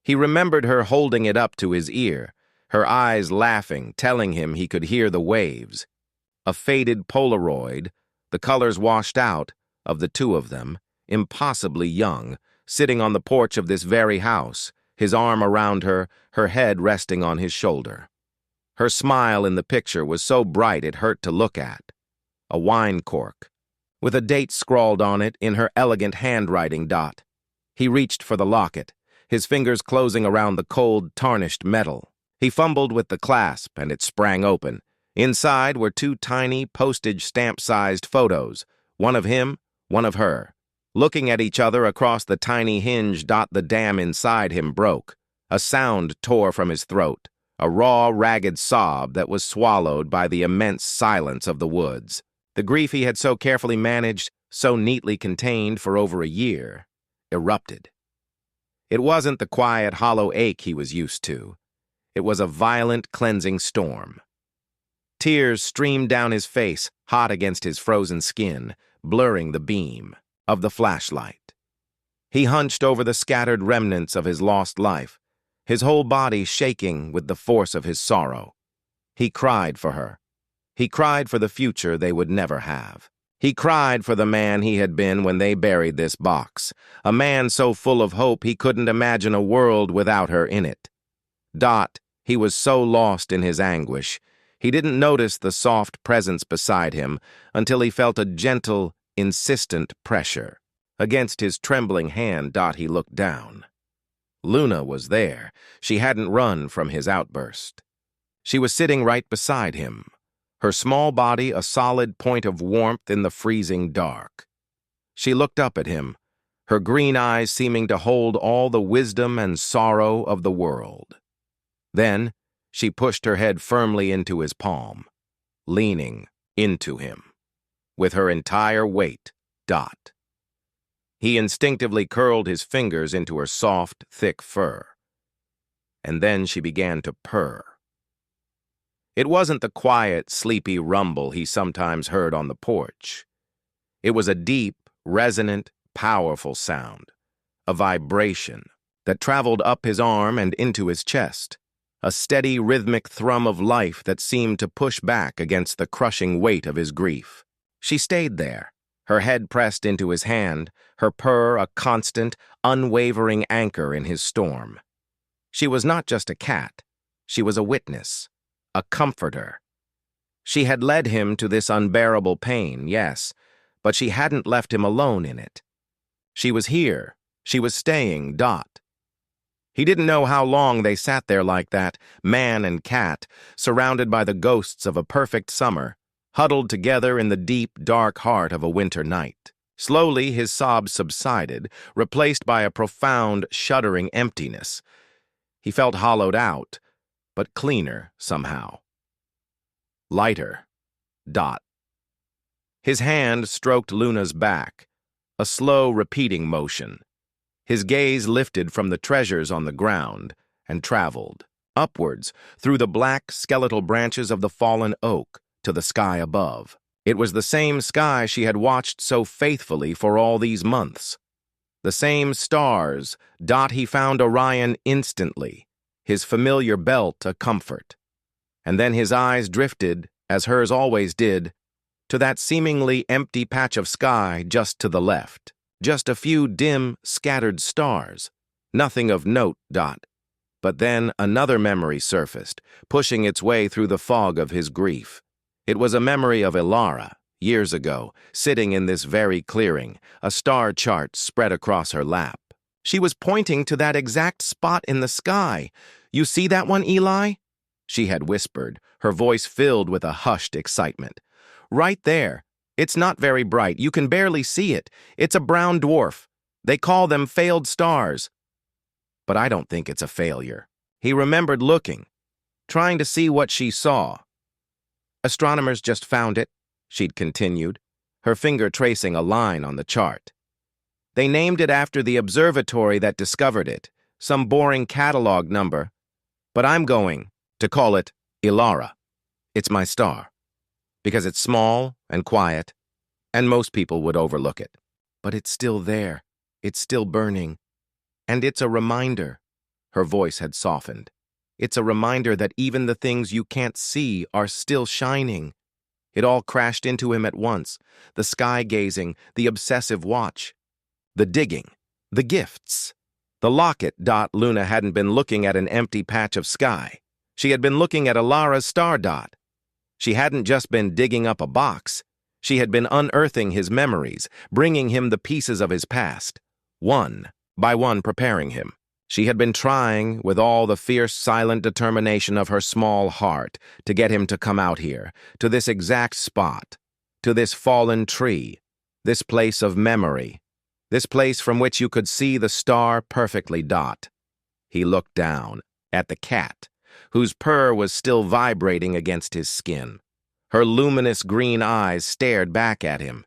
He remembered her holding it up to his ear, her eyes laughing, telling him he could hear the waves. A faded Polaroid, the colors washed out, of the two of them, impossibly young, sitting on the porch of this very house, his arm around her, her head resting on his shoulder. Her smile in the picture was so bright it hurt to look at. A wine cork, with a date scrawled on it in her elegant handwriting. He reached for the locket, his fingers closing around the cold, tarnished metal. He fumbled with the clasp, and it sprang open. Inside were two tiny, postage stamp-sized photos, one of him, one of her. Looking at each other across the tiny hinge, the dam inside him broke. A sound tore from his throat, a raw, ragged sob that was swallowed by the immense silence of the woods. The grief he had so carefully managed, so neatly contained for over a year, erupted. It wasn't the quiet, hollow ache he was used to. It was a violent, cleansing storm. Tears streamed down his face, hot against his frozen skin, blurring the beam of the flashlight. He hunched over the scattered remnants of his lost life, his whole body shaking with the force of his sorrow. He cried for her. He cried for the future they would never have. He cried for the man he had been when they buried this box, a man so full of hope he couldn't imagine a world without her in it. He was so lost in his anguish, he didn't notice the soft presence beside him until he felt a gentle, insistent pressure. Against his trembling hand, he looked down. Luna was there. She hadn't run from his outburst. She was sitting right beside him, her small body a solid point of warmth in the freezing dark. She looked up at him, her green eyes seeming to hold all the wisdom and sorrow of the world. Then, she pushed her head firmly into his palm, leaning into him, with her entire weight. He instinctively curled his fingers into her soft, thick fur. And then she began to purr. It wasn't the quiet, sleepy rumble he sometimes heard on the porch. It was a deep, resonant, powerful sound, a vibration that traveled up his arm and into his chest, a steady, rhythmic thrum of life that seemed to push back against the crushing weight of his grief. She stayed there, her head pressed into his hand, her purr a constant, unwavering anchor in his storm. She was not just a cat. She was a witness, a comforter. She had led him to this unbearable pain, yes, but she hadn't left him alone in it. She was here. She was staying. He didn't know how long they sat there like that, man and cat, surrounded by the ghosts of a perfect summer, huddled together in the deep, dark heart of a winter night. Slowly, his sobs subsided, replaced by a profound, shuddering emptiness. He felt hollowed out, but cleaner somehow. Lighter. His hand stroked Luna's back, a slow, repeating motion. His gaze lifted from the treasures on the ground and traveled upwards through the black, skeletal branches of the fallen oak to the sky above. It was the same sky she had watched so faithfully for all these months. The same stars. He found Orion instantly, his familiar belt a comfort. And then his eyes drifted, as hers always did, to that seemingly empty patch of sky just to the left. Just a few dim, scattered stars. Nothing of note. But then another memory surfaced, pushing its way through the fog of his grief. It was a memory of Ilara, years ago, sitting in this very clearing, a star chart spread across her lap. She was pointing to that exact spot in the sky. "You see that one, Eli?" she had whispered, her voice filled with a hushed excitement. "Right there. It's not very bright. You can barely see it. It's a brown dwarf. They call them failed stars." But I don't think it's a failure. He remembered looking, trying to see what she saw. "Astronomers just found it," she'd continued, her finger tracing a line on the chart. "They named it after the observatory that discovered it, some boring catalog number. But I'm going to call it Ilara. It's my star. Because it's small and quiet, and most people would overlook it. But it's still there. It's still burning. And it's a reminder." Her voice had softened. "It's a reminder that even the things you can't see are still shining." It all crashed into him at once. The sky-gazing, the obsessive watch. The digging. The gifts. The locket. Luna hadn't been looking at an empty patch of sky. She had been looking at Ilara's star. She hadn't just been digging up a box. She had been unearthing his memories, bringing him the pieces of his past, one by one preparing him. She had been trying, with all the fierce, silent determination of her small heart, to get him to come out here, to this exact spot, to this fallen tree, this place of memory, this place from which you could see the star perfectly. He looked down at the cat, whose purr was still vibrating against his skin. Her luminous green eyes stared back at him,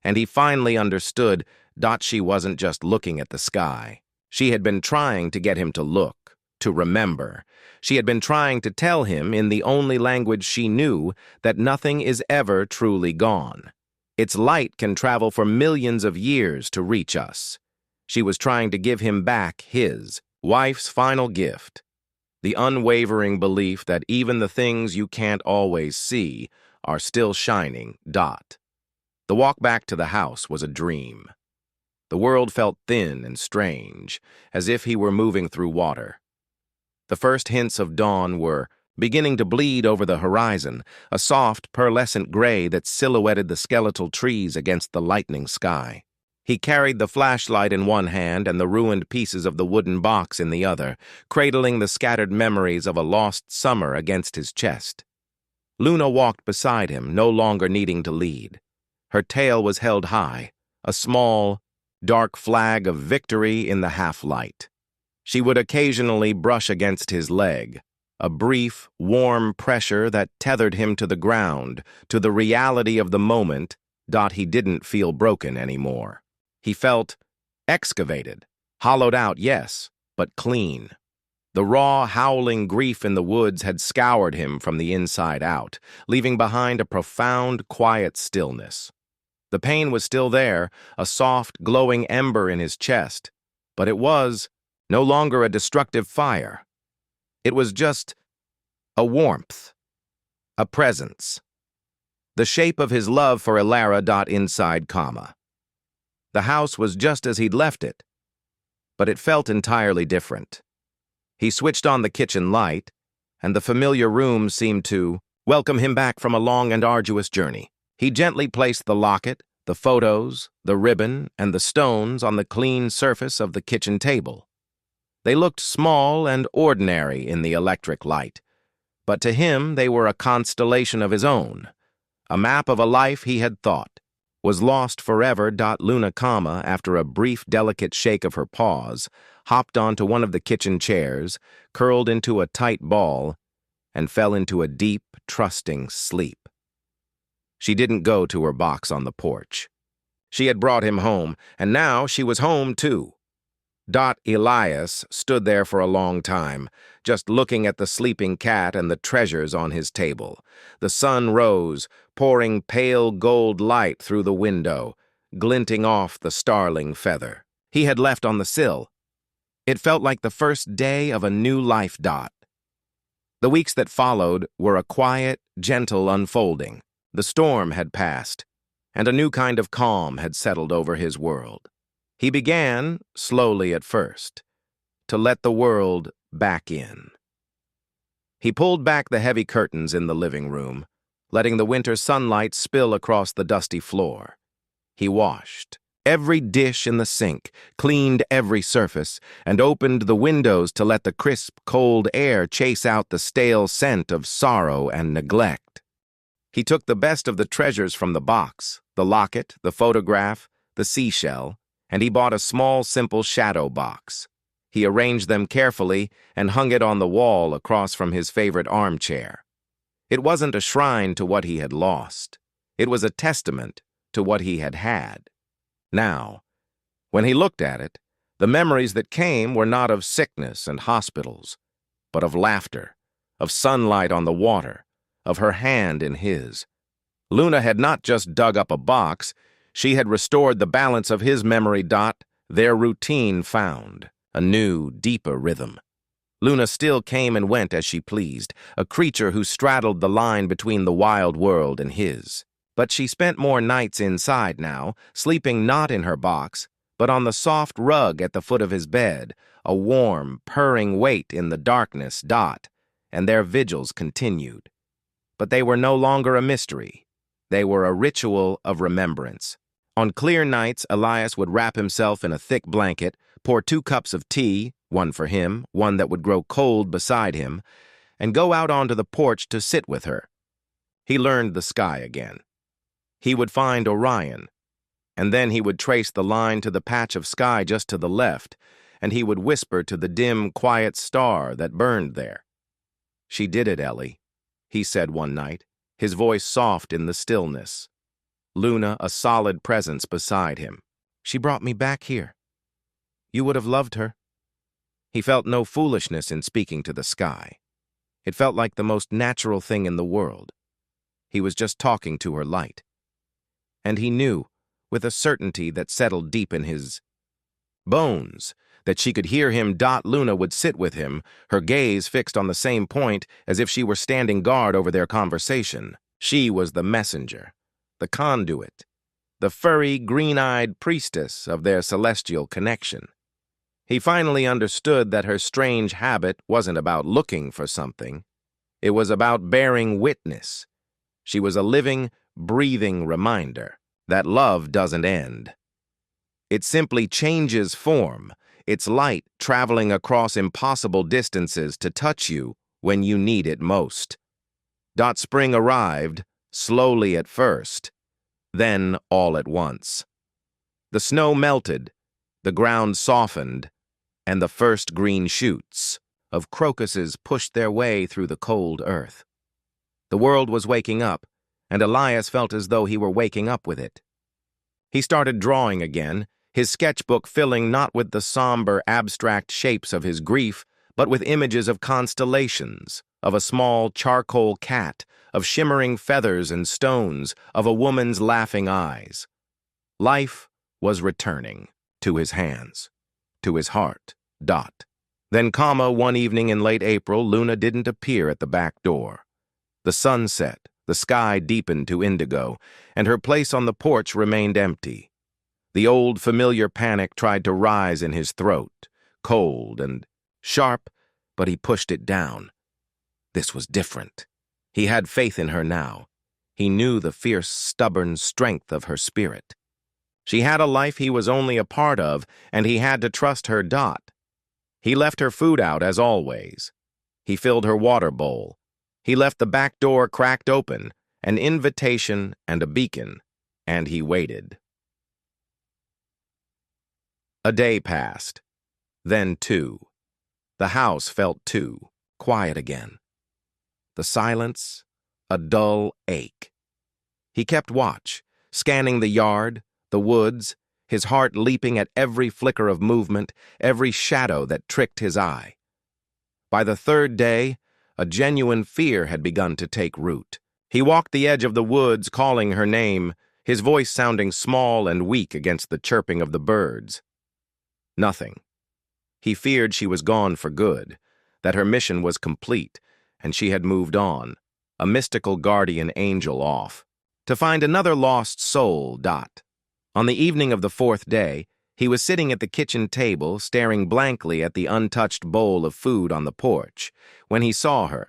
and he finally understood that she wasn't just looking at the sky. She had been trying to get him to look, to remember. She had been trying to tell him, in the only language she knew, that nothing is ever truly gone. Its light can travel for millions of years to reach us. She was trying to give him back his wife's final gift, the unwavering belief that even the things you can't always see are still shining. The walk back to the house was a dream. The world felt thin and strange, as if he were moving through water. The first hints of dawn were beginning to bleed over the horizon, a soft, pearlescent gray that silhouetted the skeletal trees against the lightening sky. He carried the flashlight in one hand and the ruined pieces of the wooden box in the other, cradling the scattered memories of a lost summer against his chest. Luna walked beside him, no longer needing to lead. Her tail was held high, a small, dark flag of victory in the half-light. She would occasionally brush against his leg, a brief, warm pressure that tethered him to the ground, to the reality of the moment. He didn't feel broken anymore. He felt excavated, hollowed out, yes, but clean. The raw, howling grief in the woods had scoured him from the inside out, leaving behind a profound, quiet stillness. The pain was still there, a soft, glowing ember in his chest, but it was no longer a destructive fire. It was just a warmth, a presence. The shape of his love for Ilara. Inside, comma. The house was just as he'd left it, but it felt entirely different. He switched on the kitchen light, and the familiar room seemed to welcome him back from a long and arduous journey. He gently placed the locket, the photos, the ribbon, and the stones on the clean surface of the kitchen table. They looked small and ordinary in the electric light, but to him they were a constellation of his own, a map of a life he had thought was lost forever. Luna, after a brief, delicate shake of her paws, hopped onto one of the kitchen chairs, curled into a tight ball, and fell into a deep, trusting sleep. She didn't go to her box on the porch. She had brought him home, and now she was home too. Elias stood there for a long time, just looking at the sleeping cat and the treasures on his table. The sun rose, pouring pale gold light through the window, glinting off the starling feather he had left on the sill. It felt like the first day of a new life. The weeks that followed were a quiet, gentle unfolding. The storm had passed, and a new kind of calm had settled over his world. He began, slowly at first, to let the world back in. He pulled back the heavy curtains in the living room, letting the winter sunlight spill across the dusty floor. He washed every dish in the sink, cleaned every surface, and opened the windows to let the crisp, cold air chase out the stale scent of sorrow and neglect. He took the best of the treasures from the box, the locket, the photograph, the seashell, and he bought a small, simple shadow box. He arranged them carefully and hung it on the wall across from his favorite armchair. It wasn't a shrine to what he had lost. It was a testament to what he had had. Now, when he looked at it, the memories that came were not of sickness and hospitals, but of laughter, of sunlight on the water, of her hand in his. Luna had not just dug up a box, she had restored the balance of his memory. Their routine found a new, deeper rhythm. Luna still came and went as she pleased, a creature who straddled the line between the wild world and his. But she spent more nights inside now, sleeping not in her box, but on the soft rug at the foot of his bed, a warm, purring weight in the darkness. And their vigils continued. But they were no longer a mystery. They were a ritual of remembrance. On clear nights, Elias would wrap himself in a thick blanket, pour 2 cups of tea, one for him, one that would grow cold beside him, and go out onto the porch to sit with her. He learned the sky again. He would find Orion, and then he would trace the line to the patch of sky just to the left, and he would whisper to the dim, quiet star that burned there. "She did it, Ellie," he said one night, his voice soft in the stillness. Luna a solid presence beside him. "She brought me back here. You would have loved her." He felt no foolishness in speaking to the sky. It felt like the most natural thing in the world. He was just talking to her light. And he knew, with a certainty that settled deep in his bones, that she could hear him. Luna would sit with him, her gaze fixed on the same point as if she were standing guard over their conversation. She was the messenger, the conduit, the furry, green-eyed priestess of their celestial connection. He finally understood that her strange habit wasn't about looking for something. It was about bearing witness. She was a living, breathing reminder that love doesn't end. It simply changes form, its light traveling across impossible distances to touch you when you need it most. Spring arrived, slowly at first, then all at once. The snow melted, the ground softened, and the first green shoots of crocuses pushed their way through the cold earth. The world was waking up, and Elias felt as though he were waking up with it. He started drawing again, his sketchbook filling not with the somber, abstract shapes of his grief, but with images of constellations, of a small charcoal cat, of shimmering feathers and stones, of a woman's laughing eyes. Life was returning to his hands, to his heart. Then, one evening in late April, Luna didn't appear at the back door. The sun set, the sky deepened to indigo, and her place on the porch remained empty. The old familiar panic tried to rise in his throat, cold and sharp, but he pushed it down. This was different. He had faith in her now. He knew the fierce, stubborn strength of her spirit. She had a life he was only a part of, and he had to trust her. He left her food out as always. He filled her water bowl. He left the back door cracked open, an invitation and a beacon, and he waited. A day passed, then 2. The house felt quiet again. The silence, a dull ache. He kept watch, scanning the yard, the woods, his heart leaping at every flicker of movement, every shadow that tricked his eye. By the 3rd day, a genuine fear had begun to take root. He walked the edge of the woods, calling her name, his voice sounding small and weak against the chirping of the birds. Nothing. He feared she was gone for good, that her mission was complete, and she had moved on, a mystical guardian angel off, to find another lost soul. On the evening of the 4th day, he was sitting at the kitchen table, staring blankly at the untouched bowl of food on the porch, when he saw her.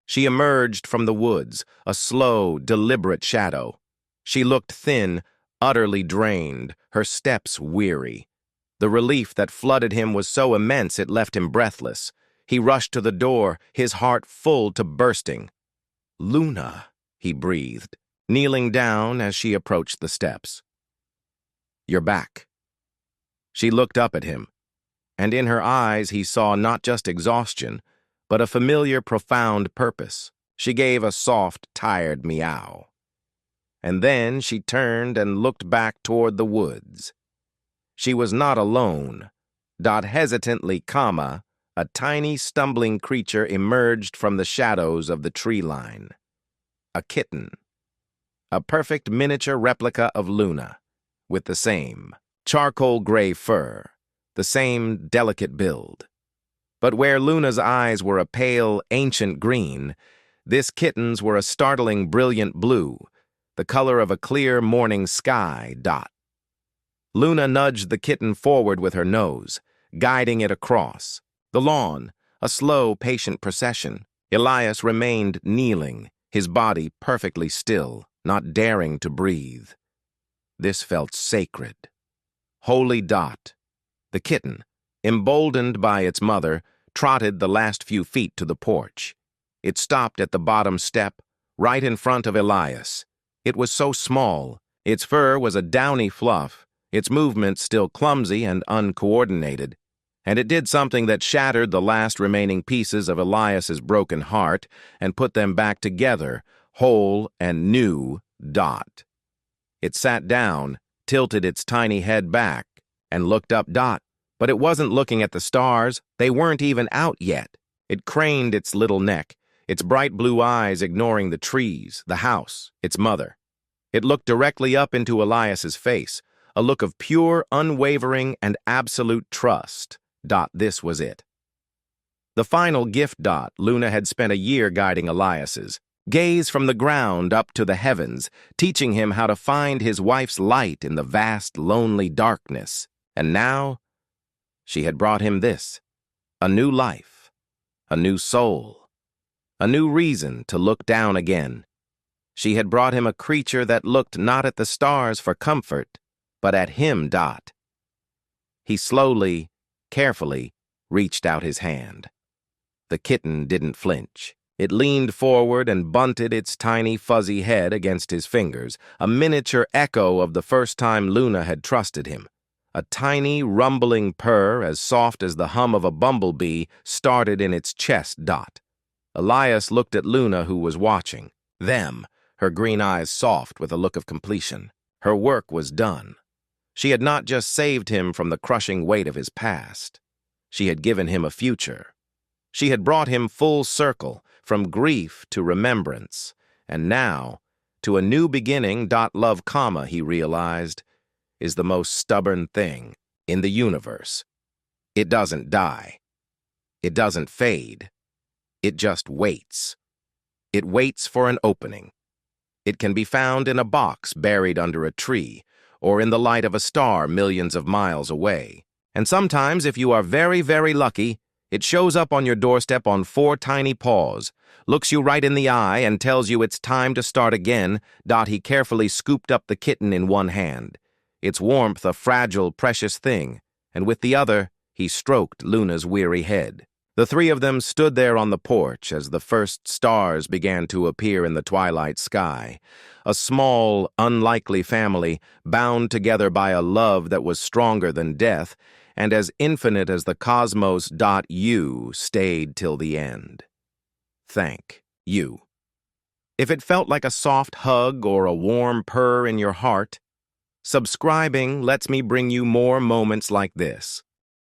She emerged from the woods, a slow, deliberate shadow. She looked thin, utterly drained, her steps weary. The relief that flooded him was so immense it left him breathless. He rushed to the door, his heart full to bursting. "Luna," he breathed, kneeling down as she approached the steps. "You're back." She looked up at him, and in her eyes he saw not just exhaustion, but a familiar, profound purpose. She gave a soft, tired meow. And then she turned and looked back toward the woods. She was not alone. Hesitantly, a tiny, stumbling creature emerged from the shadows of the tree line. A kitten. A perfect miniature replica of Luna, with the same charcoal gray fur, the same delicate build. But where Luna's eyes were a pale, ancient green, this kitten's were a startling, brilliant blue, the color of a clear morning sky. Luna nudged the kitten forward with her nose, guiding it across the lawn, a slow, patient procession. Elias remained kneeling, his body perfectly still, not daring to breathe. This felt sacred. Holy Dot. The kitten, emboldened by its mother, trotted the last few feet to the porch. It stopped at the bottom step, right in front of Elias. It was so small. Its fur was a downy fluff, its movements still clumsy and uncoordinated. And it did something that shattered the last remaining pieces of Elias's broken heart and put them back together, whole and new. Dot. It sat down, tilted its tiny head back, and looked up. Dot. But it wasn't looking at the stars. They weren't even out yet. It craned its little neck, its bright blue eyes ignoring the trees, the house, its mother. It looked directly up into Elias's face, a look of pure, unwavering, and absolute trust. Dot, this was it. The final gift. Dot, Luna had spent a year guiding Elias's. Gaze from the ground up to the heavens, teaching him how to find his wife's light in the vast, lonely darkness. And now, she had brought him this, a new life, a new soul, a new reason to look down again. She had brought him a creature that looked not at the stars for comfort, but at him. Dot. He slowly, carefully, reached out his hand. The kitten didn't flinch. It leaned forward and bunted its tiny, fuzzy head against his fingers, a miniature echo of the first time Luna had trusted him. A tiny, rumbling purr, as soft as the hum of a bumblebee, started in its chest. Dot. Elias looked at Luna, who was watching. Them, her green eyes soft with a look of completion. Her work was done. She had not just saved him from the crushing weight of his past. She had given him a future. She had brought him full circle, from grief to remembrance, and now, to a new beginning. Love, he realized, is the most stubborn thing in the universe. It doesn't die. It doesn't fade. It just waits. It waits for an opening. It can be found in a box buried under a tree, or in the light of a star millions of miles away. And sometimes, if you are very, very lucky, it shows up on your doorstep on 4 tiny paws, looks you right in the eye and tells you it's time to start again. He carefully scooped up the kitten in one hand, its warmth a fragile, precious thing, and with the other, he stroked Luna's weary head. The 3 of them stood there on the porch as the first stars began to appear in the twilight sky, a small, unlikely family bound together by a love that was stronger than death and as infinite as the cosmos. You stayed till the end. Thank you. If it felt like a soft hug or a warm purr in your heart, subscribing lets me bring you more moments like this.